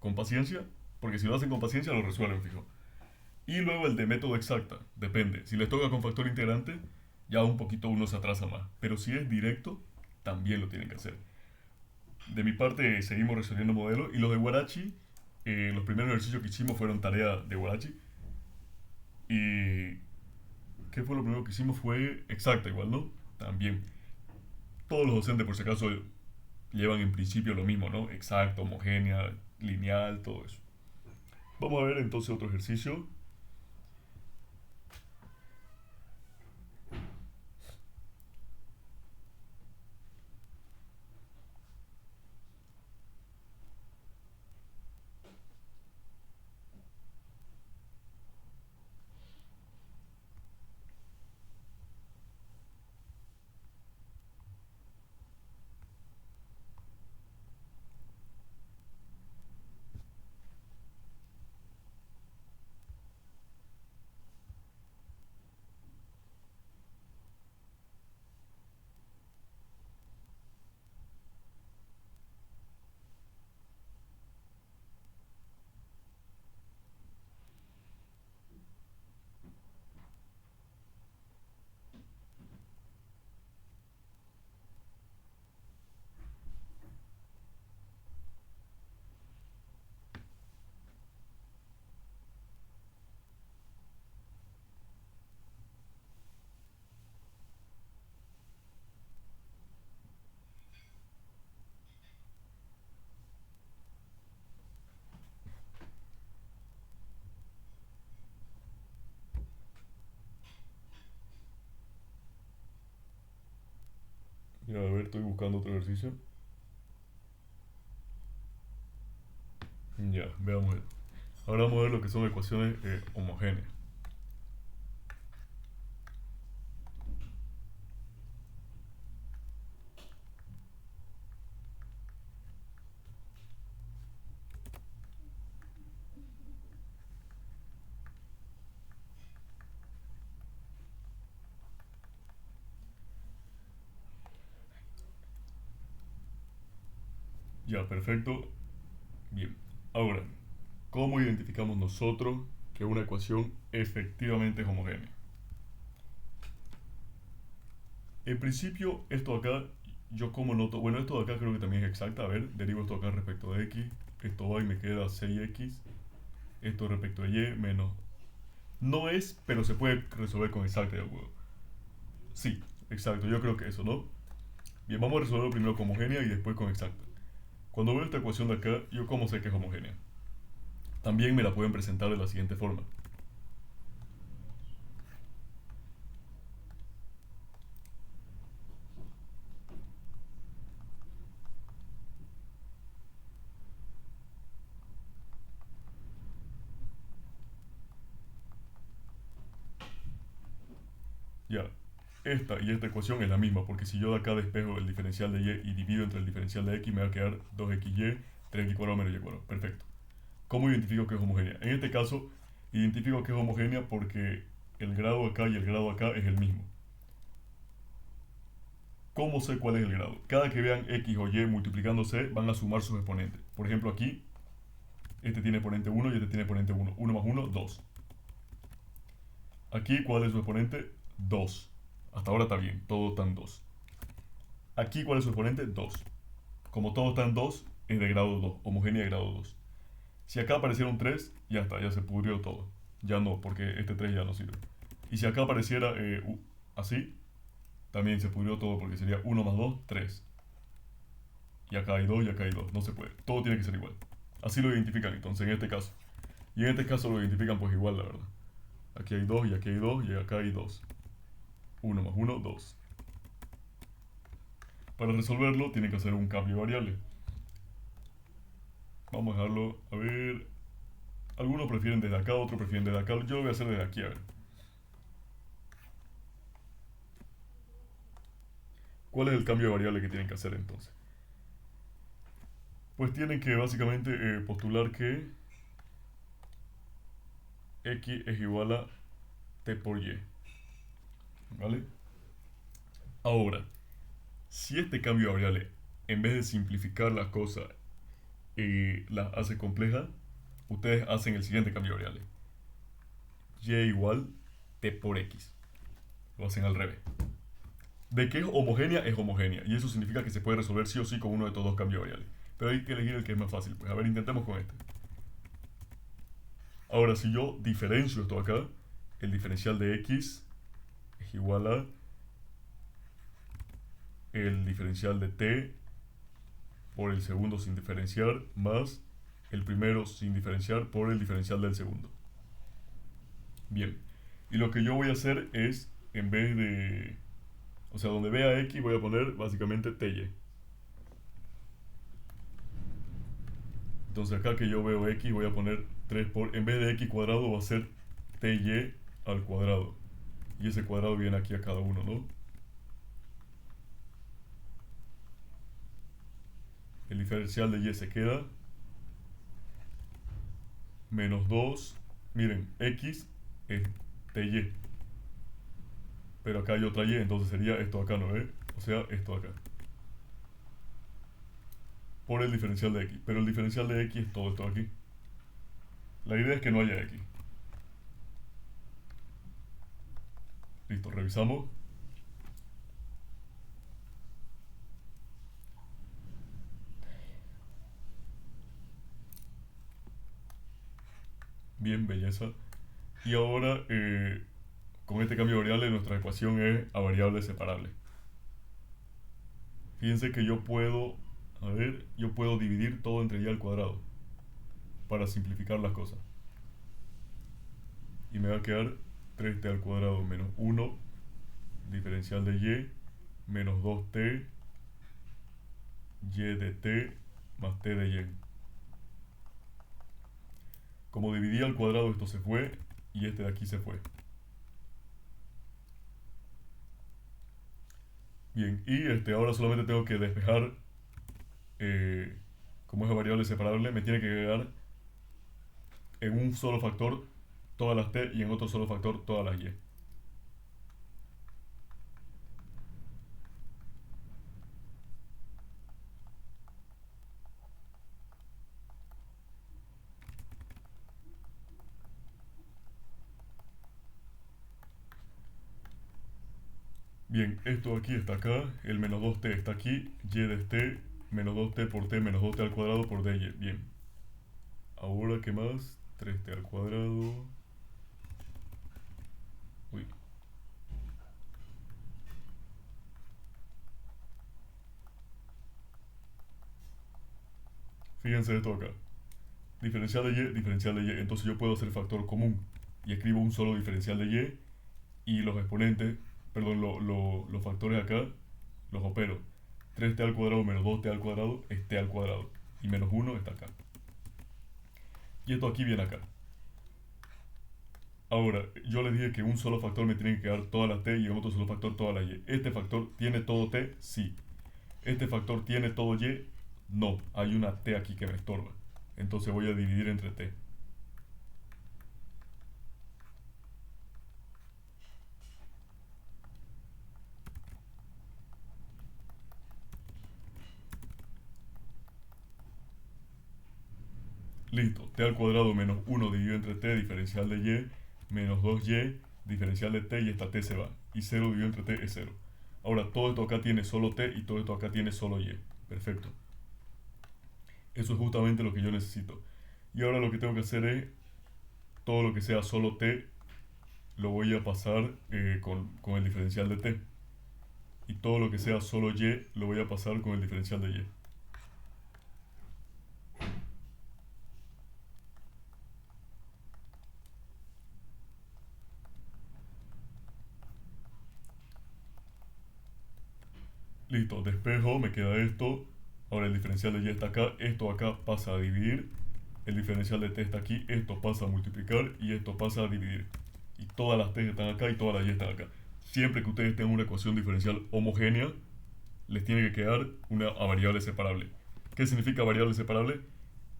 con paciencia, porque si lo hacen con paciencia lo resuelven, fijo. Y luego el de método exacta, depende. Si les toca con factor integrante, ya un poquito uno se atrasa más. Pero si es directo, también lo tienen que hacer. De mi parte, seguimos resolviendo modelos. Y los de Warachi, los primeros ejercicios que hicimos fueron tarea de Warachi. Y ¿qué fue lo primero que hicimos? Fue exacta igual, ¿no? También. Todos los docentes, por si acaso, llevan en principio lo mismo, ¿no? Exacto, homogénea, lineal, todo eso. Vamos a ver entonces otro ejercicio. Ya, a ver, estoy buscando otro ejercicio. Ya, veamos. Ahora vamos a ver lo que son ecuaciones homogéneas. Ya, perfecto. Bien. Ahora, ¿cómo identificamos nosotros que una ecuación efectivamente es homogénea? En principio, esto acá, yo como noto, bueno, esto de acá creo que también es exacta. A ver, derivo esto acá respecto de x. Esto va y me queda 6x. Esto respecto de y menos. No es, pero se puede resolver con exacta de acuerdo. Sí, exacto, yo creo que eso, ¿no? Bien, vamos a resolverlo primero con homogénea y después con exacta. Cuando veo esta ecuación de acá, yo cómo sé que es homogénea. También me la pueden presentar de la siguiente forma. Ya, esta y esta ecuación es la misma, porque si yo de acá despejo el diferencial de y divido entre el diferencial de x, me va a quedar 2xy, 3x cuadrado menos y cuadrado. Perfecto. ¿Cómo identifico que es homogénea? En este caso, identifico que es homogénea porque el grado acá y el grado acá es el mismo. ¿Cómo sé cuál es el grado? Cada que vean x o y multiplicándose, van a sumar sus exponentes. Por ejemplo, aquí, este tiene exponente 1 y este tiene exponente 1. 1 más 1, 2. Aquí, ¿cuál es su exponente? 2. Hasta ahora está bien, todos están 2. Aquí, ¿cuál es su exponente? 2. Como todos están 2, es de grado 2, homogénea de grado 2. Si acá apareciera un 3, ya está, ya se pudrió todo. Ya no, porque este 3 ya no sirve. Y si acá apareciera así, también se pudrió todo porque sería 1 más 2, 3. Y acá hay 2 y acá hay 2. No se puede. Todo tiene que ser igual. Así lo identifican entonces en este caso. Y en este caso lo identifican pues igual, la verdad. Aquí hay 2 y aquí hay 2 y acá hay 2. 1 más 1, 2. Para resolverlo tienen que hacer un cambio de variable. Vamos a dejarlo, a ver. Algunos prefieren desde acá, otros prefieren desde acá. Yo lo voy a hacer desde aquí, a ver. ¿Cuál es el cambio de variable que tienen que hacer entonces? Pues tienen que básicamente postular que x es igual a t por y. ¿Vale? Ahora, si este cambio de variable, en vez de simplificar la cosa, la hace compleja, ustedes hacen el siguiente cambio de variable. Y igual t por x. Lo hacen al revés. De que es homogénea. Y eso significa que se puede resolver sí o sí con uno de estos dos cambios de variables. Pero hay que elegir el que es más fácil. Pues a ver, intentemos con este. Ahora, si yo diferencio esto acá, el diferencial de x es igual a el diferencial de t por el segundo sin diferenciar más el primero sin diferenciar por el diferencial del segundo. Bien. Y lo que yo voy a hacer es, en vez de... O sea, donde vea x voy a poner básicamente ty. Entonces acá que yo veo x voy a poner 3 por... En vez de x cuadrado va a ser ty al cuadrado. Y ese cuadrado viene aquí a cada uno, ¿no? El diferencial de y se queda. Menos 2. Miren, x es ty. Pero acá hay otra y, entonces sería esto acá, ¿no ve? O sea, esto acá. Por el diferencial de x. Pero el diferencial de x es todo esto aquí. La idea es que no haya x. Listo, revisamos. Bien, belleza. Y ahora, con este cambio de variable, nuestra ecuación es a variable separable. Fíjense que yo puedo, a ver, yo puedo dividir todo entre y al cuadrado para simplificar las cosas. Y me va a quedar 3t al cuadrado menos 1, diferencial de y, menos 2t, y de t, más t de y. Como dividí al cuadrado, esto se fue, y este de aquí se fue. Bien, y ahora solamente tengo que despejar, como es variable separable, me tiene que quedar en un solo factor todas las t y en otro solo factor todas las y. Bien, esto aquí está acá, el menos 2t está aquí, y de t, menos 2t por t, menos 2t al cuadrado por dy. Bien. Ahora, ¿qué más? 3t al cuadrado. Uy. Fíjense esto acá. Diferencial de y, diferencial de y. Entonces yo puedo hacer factor común y escribo un solo diferencial de y los exponentes, perdón, los factores acá los opero. 3t al cuadrado menos 2t al cuadrado es t al cuadrado. Y menos 1 está acá. Y esto aquí viene acá. Ahora, yo les dije que un solo factor me tiene que dar todas las t y en otro solo factor todas las y. ¿Este factor tiene todo t? Sí. ¿Este factor tiene todo y? No. Hay una t aquí que me estorba. Entonces voy a dividir entre t. Listo. T al cuadrado menos 1 dividido entre t, diferencial de y, menos 2y, diferencial de t y esta t se va. Y 0 dividido entre t es 0. Ahora, todo esto acá tiene solo t y todo esto acá tiene solo y. Perfecto. Eso es justamente lo que yo necesito. Y ahora lo que tengo que hacer es, todo lo que sea solo t, lo voy a pasar con el diferencial de t. Y todo lo que sea solo y, lo voy a pasar con el diferencial de y. Listo, despejo, me queda esto. Ahora el diferencial de y está acá, esto acá pasa a dividir. El diferencial de t está aquí, esto pasa a multiplicar y esto pasa a dividir. Y todas las t están acá y todas las y están acá. Siempre que ustedes tengan una ecuación diferencial homogénea, les tiene que quedar una a variable separable. ¿Qué significa variable separable?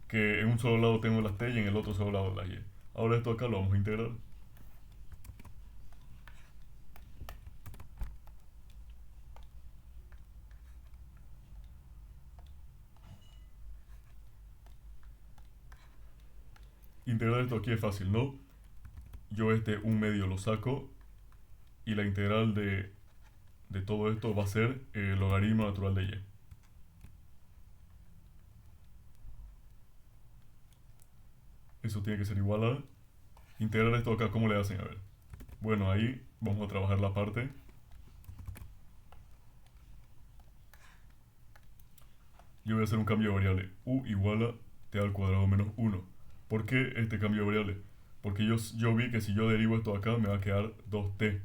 Que en un solo lado tengo las t y en el otro solo lado las y. Ahora esto acá lo vamos a integrar. Integrar esto aquí es fácil, ¿no? Yo este 1/2 lo saco y la integral de todo esto va a ser el logaritmo natural de y. Eso tiene que ser igual a... Integrar esto acá, ¿cómo le hacen? A ver. Bueno, ahí vamos a trabajar la parte. Yo voy a hacer un cambio de variable. U igual a t al cuadrado menos 1. ¿Por qué este cambio de variable? Porque yo vi que si yo derivo esto acá me va a quedar 2t.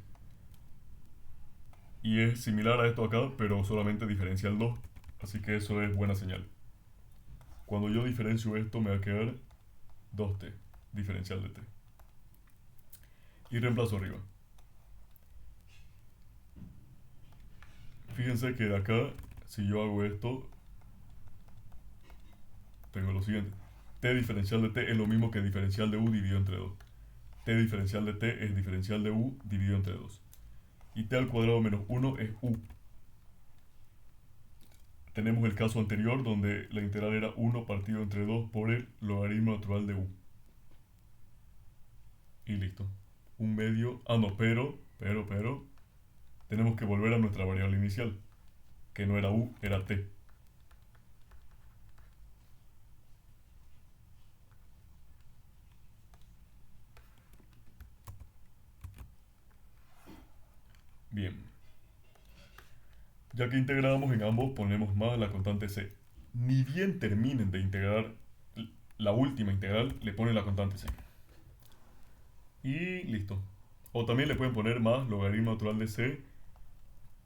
Y es similar a esto acá, pero solamente diferencial 2. Así que eso es buena señal. Cuando yo diferencio esto me va a quedar 2t, diferencial de t. Y reemplazo arriba. Fíjense que de acá, si yo hago esto, tengo lo siguiente. T diferencial de t es lo mismo que diferencial de u dividido entre 2. T diferencial de t es diferencial de u dividido entre 2. Y t al cuadrado menos 1 es u. Tenemos el caso anterior donde la integral era 1 partido entre 2 por el logaritmo natural de u. Y listo. 1/2. Ah, no, pero, tenemos que volver a nuestra variable inicial, que no era u, era t. Bien. Ya que integramos en ambos, ponemos más la constante c. Ni bien terminen de integrar la última integral, le ponen la constante c. Y listo. O también le pueden poner más logaritmo natural de c,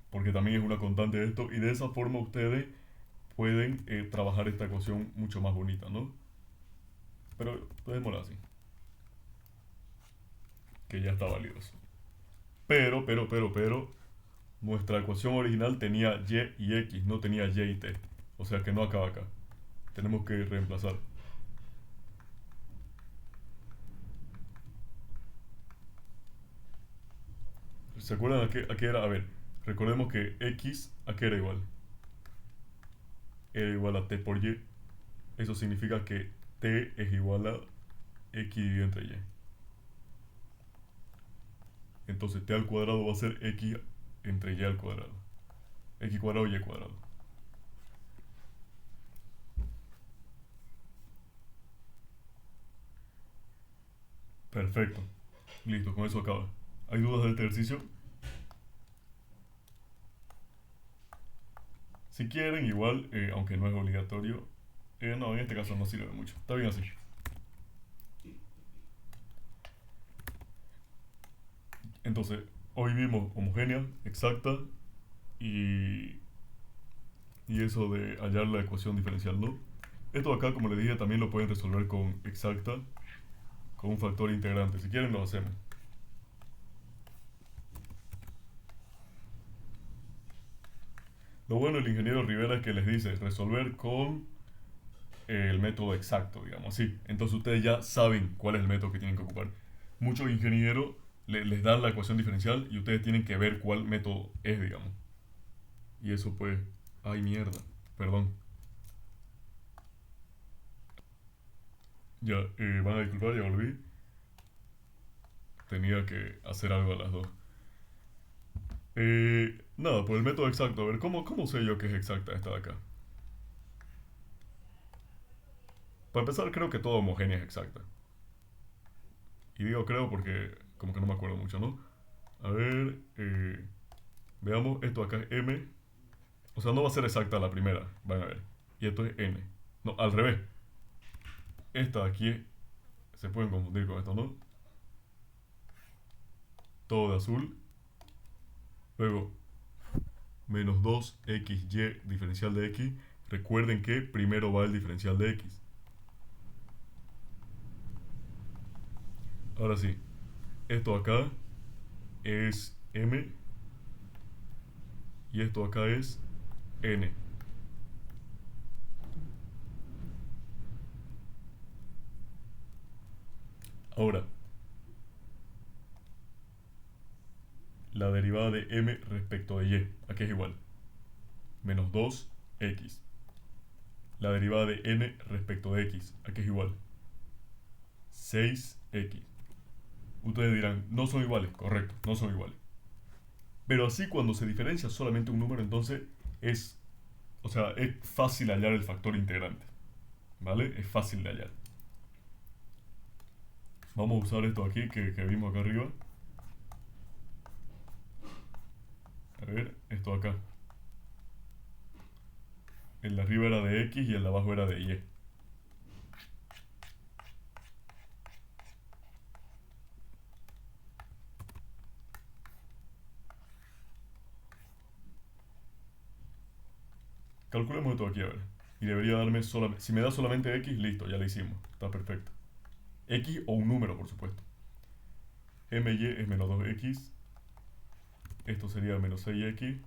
porque también es una constante de esto, y de esa forma ustedes pueden trabajar esta ecuación mucho más bonita, ¿no? Pero dejémosla así, que ya está válido eso. Pero, nuestra ecuación original tenía y x, no tenía y y t. O sea que no acaba acá. Tenemos que reemplazar. ¿Se acuerdan a qué era? A ver, recordemos que x a qué era igual. Era igual a t por y. Eso significa que t es igual a x dividido entre y. Entonces t al cuadrado va a ser x entre y al cuadrado. X cuadrado y cuadrado. Perfecto. Listo, con eso acaba. ¿Hay dudas de este ejercicio? Si quieren, igual, aunque no es obligatorio, no, en este caso no sirve mucho. Está bien así. Entonces, hoy vimos homogénea, exacta y, y eso de hallar la ecuación diferencial, ¿no? Esto acá, como les dije, también lo pueden resolver con exacta, con un factor integrante. Si quieren, lo hacemos. Lo bueno del ingeniero Rivera es que les dice resolver con el método exacto, digamos así. Entonces ustedes ya saben cuál es el método que tienen que ocupar. Muchos ingenieros les dan la ecuación diferencial y ustedes tienen que ver cuál método es, digamos. Y eso pues... Ay, mierda. Perdón. Ya, van a disculpar, ya volví. Tenía que hacer algo a las dos. Nada, por el método exacto. A ver, ¿cómo sé yo que es exacta esta de acá? Para empezar, creo que toda homogénea es exacta. Y digo creo porque como que no me acuerdo mucho, ¿no? A ver, veamos, esto acá es m. O sea, no va a ser exacta la primera, van a ver. Y esto es n. No, al revés. Esta de aquí se pueden confundir con esto, ¿no? Todo de azul. Luego, menos 2xy diferencial de x. Recuerden que primero va el diferencial de x. Ahora sí, esto acá es m y esto acá es n. Ahora, la derivada de m respecto de y, aquí es igual. Menos 2x. La derivada de n respecto de x, aquí es igual. 6x. Ustedes dirán, no son iguales. Correcto, no son iguales. Pero así cuando se diferencia solamente un número, entonces es, o sea, es fácil hallar el factor integrante. ¿Vale? Es fácil de hallar. Vamos a usar esto aquí que vimos acá arriba. A ver, esto acá. El de arriba era de X y el de abajo era de Y. Calculemos esto aquí, a ver. Y debería darme solamente... Si me da solamente X, listo, ya lo hicimos. Está perfecto. X o un número, por supuesto. My es menos 2X. Esto sería menos 6X.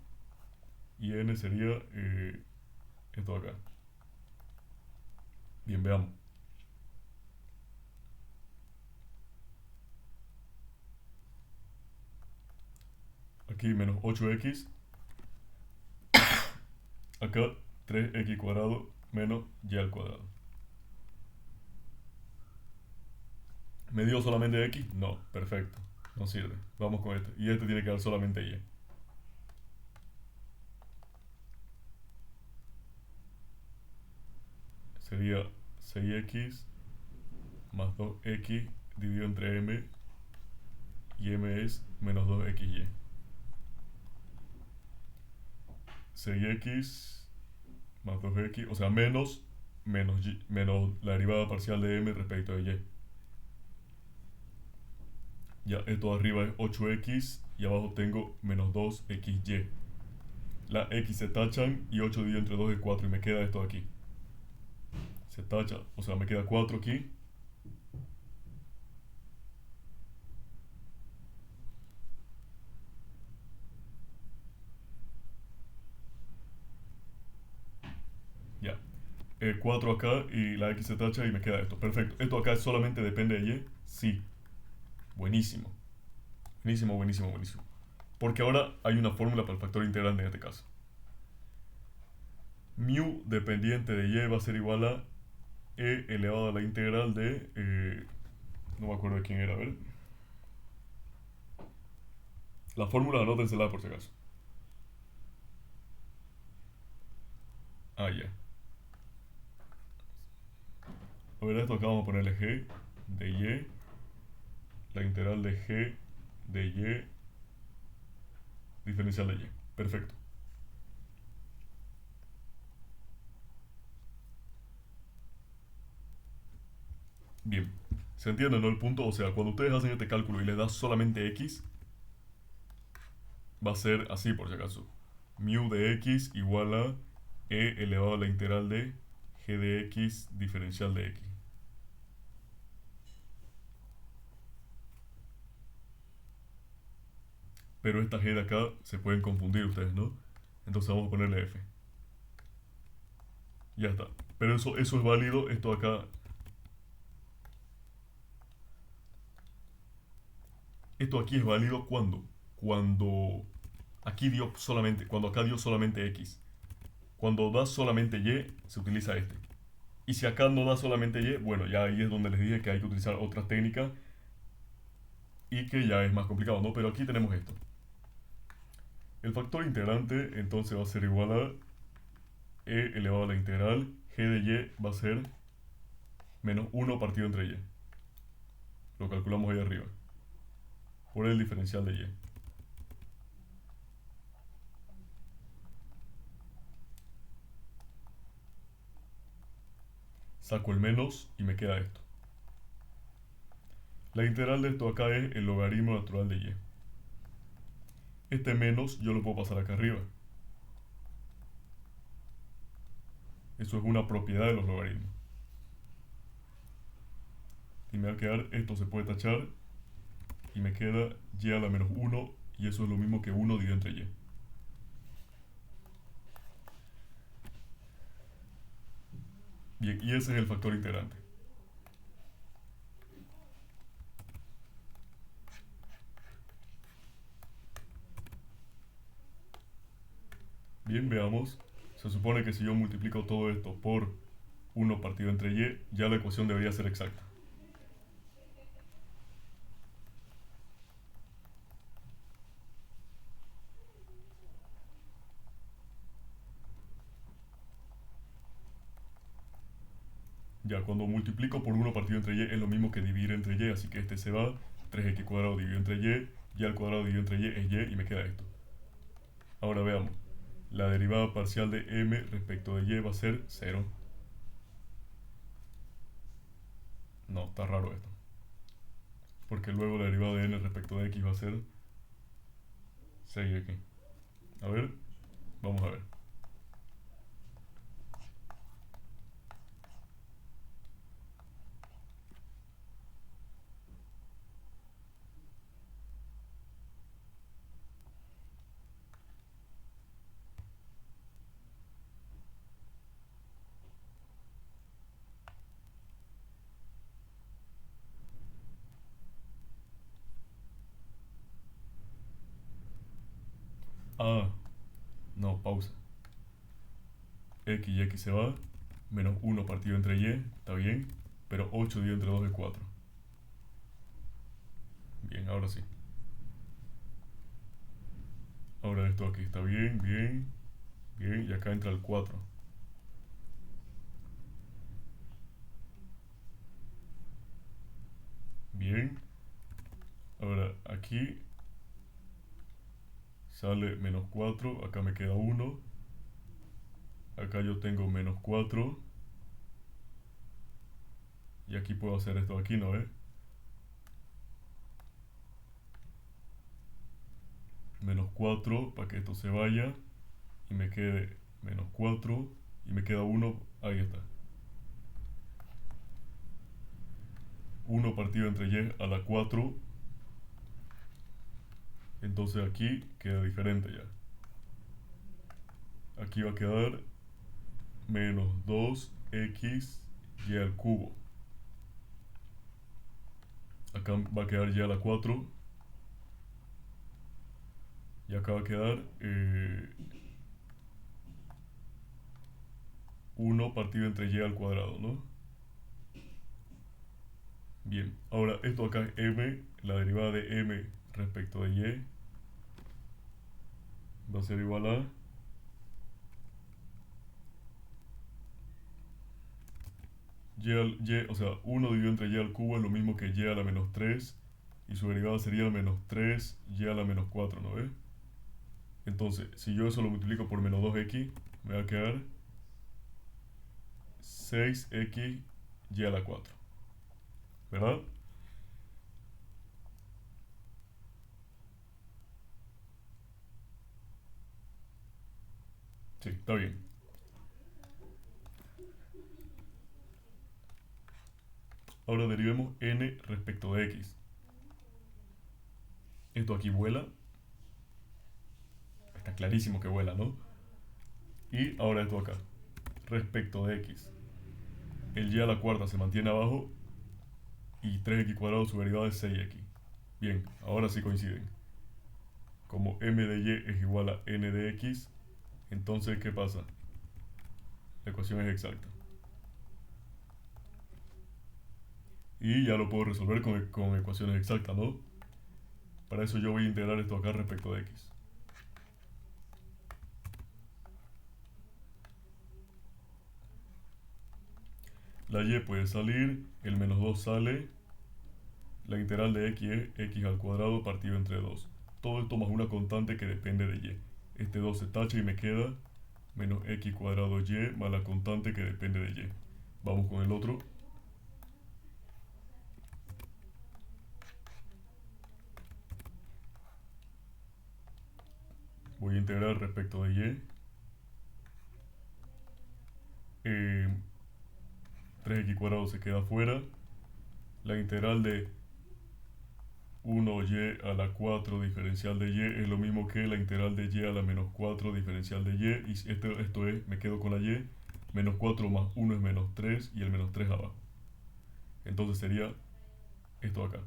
Y N sería esto de acá. Bien, veamos. Aquí menos 8X. Acá 3X cuadrado menos Y al cuadrado. ¿Me dio solamente X? No, perfecto. No sirve. Vamos con este. Y este tiene que dar solamente Y. Sería 6X más 2X dividido entre M. Y M es menos 2XY. 6X más 2X, o sea, menos la derivada parcial de M respecto de Y. Ya, esto de arriba es 8X y abajo tengo menos 2XY. Las X se tachan y 8 dividido entre 2 es 4 y me queda esto de aquí. Se tacha, o sea, me queda 4 aquí. Ya. 4 acá y la X se tacha y me queda esto. Perfecto. ¿Esto acá solamente depende de Y? Sí. Buenísimo. Buenísimo, buenísimo, buenísimo. Porque ahora hay una fórmula para el factor integrante en este caso. Mu dependiente de Y va a ser igual a E elevado a la integral de... no me acuerdo de quién era, a ver. La fórmula anótensela por si acaso. Ah, ya. A ver, esto acá vamos a ponerle G de Y. La integral de G de Y diferencial de Y. Perfecto. Bien. ¿Se entiende, no, el punto? O sea, cuando ustedes hacen este cálculo y les das solamente X, va a ser así por si acaso. Mu de X igual a E elevado a la integral de G de X diferencial de X. Pero esta G de acá se pueden confundir ustedes, ¿no? Entonces vamos a ponerle F. Ya está. Pero eso es válido. Esto acá... Esto aquí es válido cuando aquí dio solamente, cuando acá dio solamente X. Cuando da solamente Y, se utiliza este. Y si acá no da solamente Y, bueno, ya ahí es donde les dije que hay que utilizar otras técnicas y que ya es más complicado, ¿no? Pero aquí tenemos esto. El factor integrante entonces va a ser igual a E elevado a la integral. G de Y va a ser menos 1 partido entre Y. Lo calculamos ahí arriba. Por el diferencial de Y. Saco el menos y me queda esto. La integral de esto acá es el logaritmo natural de Y. Este menos yo lo puedo pasar acá arriba. Eso es una propiedad de los logaritmos. Y me va a quedar, esto se puede tachar. Y me queda Y a la menos 1. Y eso es lo mismo que 1 dividido entre Y. Bien, y ese es el factor integrante. Bien, veamos. Se supone que si yo multiplico todo esto por 1 partido entre Y, ya la ecuación debería ser exacta. Ya, cuando multiplico por 1 partido entre y es lo mismo que dividir entre y, así que este se va. 3x cuadrado dividido entre y al cuadrado dividido entre y es y me queda esto. Ahora veamos. La derivada parcial de m respecto de y va a ser 0. No, está raro esto. Porque luego la derivada de n respecto de x va a ser 6x. A ver, vamos a ver. Ah, no, pausa. X y x se va. Menos 1 partido entre y, está bien. Pero 8 dividido entre 2 es 4. Bien, ahora sí. Ahora esto aquí está bien, bien, bien. Y acá entra el 4. Bien. Ahora aquí sale menos 4. Acá me queda 1. Acá yo tengo menos 4. Y aquí puedo hacer esto aquí, ¿no ves? Menos 4 para que esto se vaya. Y me quede menos 4. Y me queda 1. Ahí está. 1 partido entre y a la 4. Entonces aquí queda diferente ya. Aquí va a quedar menos 2x y al cubo. Acá va a quedar y a la 4. Y acá va a quedar 1 partido entre y al cuadrado, ¿no? Bien, ahora esto acá es m, la derivada de m respecto de y va a ser igual a o sea, 1 dividido entre y al cubo es lo mismo que y a la menos 3 y su derivada sería menos 3 y a la menos 4, ¿no ves? Entonces, si yo eso lo multiplico por menos 2x, me va a quedar 6x y a la 4, ¿verdad? Sí, está bien. Ahora derivemos n respecto de x. Esto aquí vuela. Está clarísimo que vuela, ¿no? Y ahora esto acá. Respecto de x. El y a la cuarta se mantiene abajo y 3x cuadrado su derivada es 6x. Bien, ahora sí coinciden. Como m de y es igual a n de x, entonces ¿qué pasa? La ecuación es exacta. Y ya lo puedo resolver con ecuaciones exactas, ¿no? Para eso yo voy a integrar esto acá respecto de x. La y puede salir, el menos 2 sale, la integral de x es x al cuadrado partido entre 2. Todo esto más una constante que depende de y. Este 2 se tacha y me queda menos x cuadrado y más la constante que depende de y. Vamos con el otro. Voy a integrar respecto de y. 3x cuadrado se queda fuera. La integral de 1y a la 4 diferencial de y es lo mismo que la integral de y a la menos 4 diferencial de y. Y esto es, me quedo con la y. Menos 4 más 1 es menos 3 y el menos 3 abajo. Entonces sería esto acá.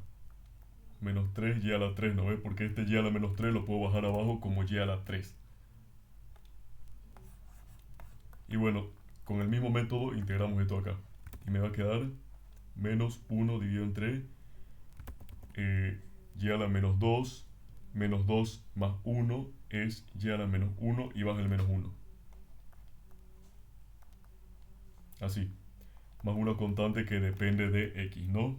Menos 3 y a la 3, ¿no ves? Porque este y a la menos 3 lo puedo bajar abajo como y a la 3. Y bueno, con el mismo método integramos esto acá. Y me va a quedar menos 1 dividido entre y a la menos 2 más 1 es y a la menos 1 y baja el menos 1. Así. más una constante que depende de x, ¿no?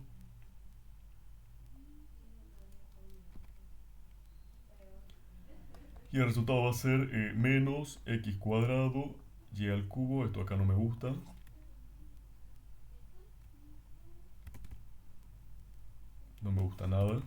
Y el resultado va a ser menos x cuadrado y al cubo. Esto acá no me gusta. No me gusta nada.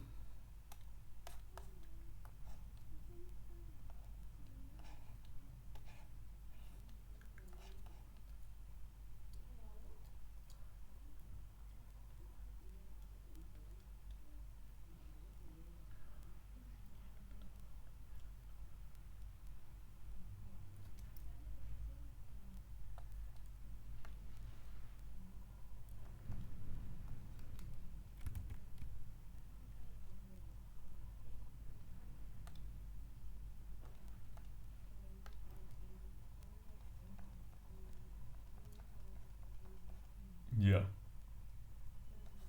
Ya.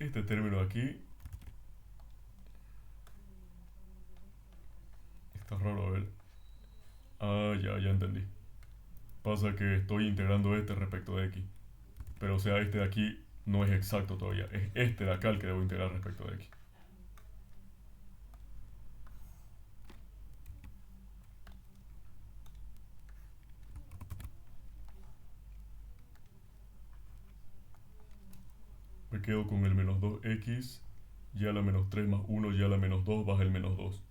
Este término aquí está raro, a ver. Ah, ya entendí. Pasa que estoy integrando este respecto de x. Pero o sea, este de aquí no es exacto todavía. Es este de acá el que debo integrar respecto de x. Me quedo con el menos 2x y a la menos 3 más 1 y a la menos 2 baja el menos 2.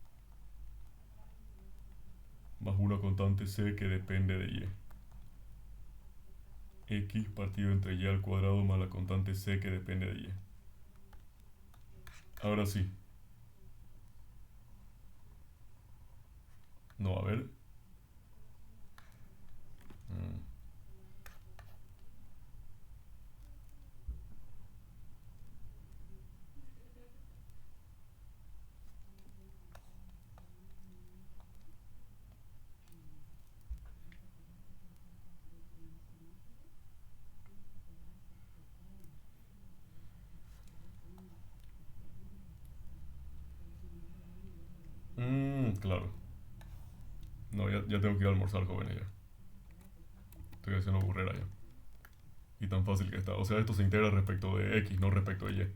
Más una constante c que depende de y. X partido entre y al cuadrado más la constante c que depende de y. Ahora sí. No, a ver. Claro. No, ya tengo que ir a almorzar, jóvenes, ya. Estoy haciendo burrera ya. Y tan fácil que está. O sea, esto se integra respecto de x, no respecto de y.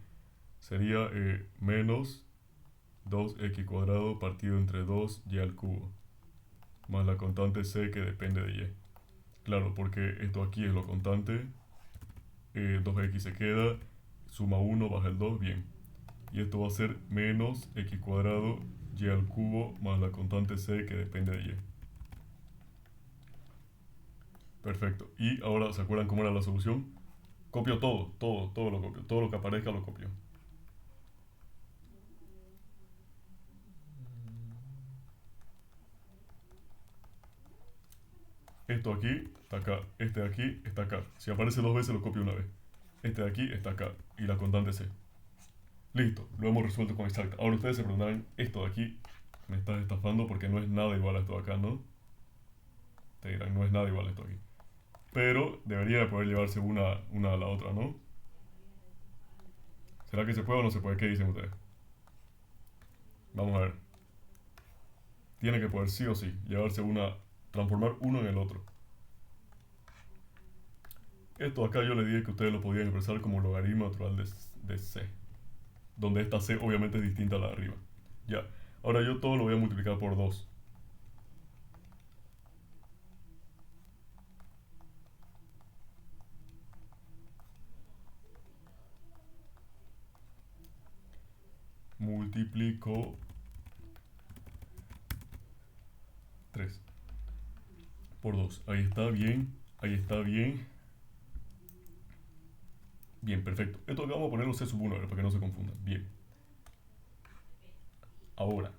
Sería menos 2x cuadrado partido entre 2y al cubo. Más la constante c que depende de y. Claro, porque esto aquí es lo constante. 2x se queda. Suma 1, baja el 2, bien. Y esto va a ser menos x cuadrado y al cubo más la constante c que depende de y. Perfecto. Y ahora, ¿se acuerdan cómo era la solución? Copio todo lo copio. Todo lo que aparezca lo copio. Esto aquí está acá. Este de aquí está acá. Si aparece dos veces lo copio una vez. Este de aquí está acá. Y la constante c. Listo, lo hemos resuelto con exacta. Ahora ustedes se preguntarán, esto de aquí me estás estafando porque no es nada igual a esto de acá, ¿no? Te dirán, no es nada igual a esto aquí. Pero debería de poder llevarse una a la otra, ¿no? ¿Será que se puede o no se puede? ¿Qué dicen ustedes? Vamos a ver. Tiene que poder sí o sí llevarse una, transformar uno en el otro. Esto acá yo les dije que ustedes lo podían expresar como logaritmo natural de c, donde esta c obviamente es distinta a la de arriba. Ya, ahora yo todo lo voy a multiplicar por 2. Multiplico 3 por 2. Ahí está bien, ahí está bien. Bien, perfecto. Esto acá vamos a ponerlo c sub 1, para que no se confundan. Bien. Ahora,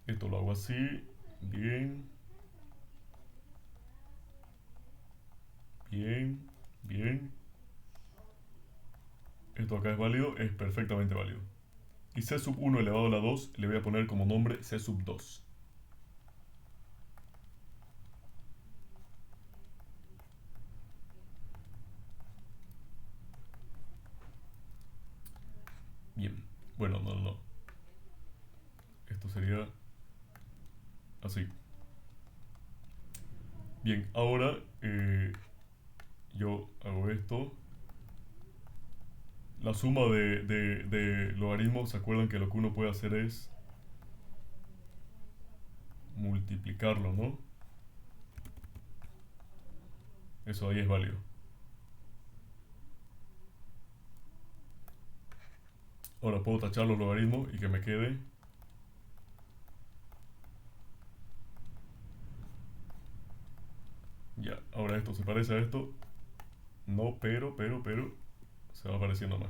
esto lo hago así. Bien, bien, bien. Esto acá es válido, es perfectamente válido. Y c sub 1 elevado a la 2 le voy a poner como nombre c sub 2. Bien. Bueno, no. Esto sería así. Bien, ahora yo hago esto. la suma de logaritmos, ¿se acuerdan que lo que uno puede hacer es multiplicarlo, ¿no? Eso ahí es válido. Ahora puedo tachar los logaritmos y que me quede. Ya, ahora esto se parece a esto. No, pero se va pareciendo más.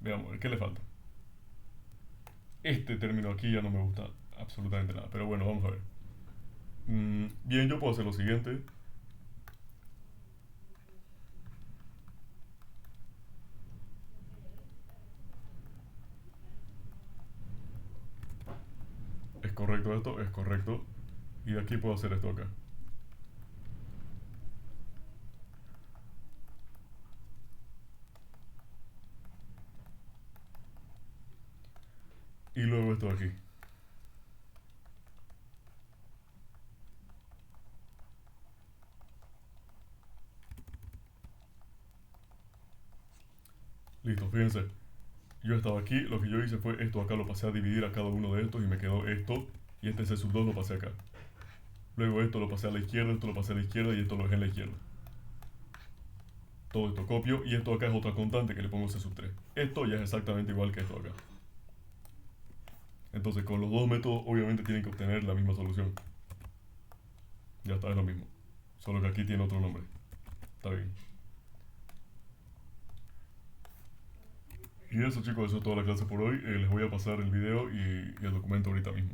Veamos, ¿qué le falta? Este término aquí ya no me gusta absolutamente nada. Pero bueno, vamos a ver. Bien, yo puedo hacer lo siguiente. Es correcto esto, es correcto. Y de aquí puedo hacer esto acá. Y luego esto de aquí. Listo, fíjense. Yo estaba aquí, lo que yo hice fue esto acá, lo pasé a dividir a cada uno de estos y me quedó esto. Y este C sub 2 lo pasé acá. Luego esto lo pasé a la izquierda, esto lo pasé a la izquierda y esto lo dejé en la izquierda. Todo esto copio y esto acá es otra constante que le pongo C sub 3. Esto ya es exactamente igual que esto acá. Entonces con los dos métodos obviamente tienen que obtener la misma solución. Ya está, es lo mismo. Solo que aquí tiene otro nombre. Está bien. Y eso chicos, eso es toda la clase por hoy. Les voy a pasar el video y el documento ahorita mismo.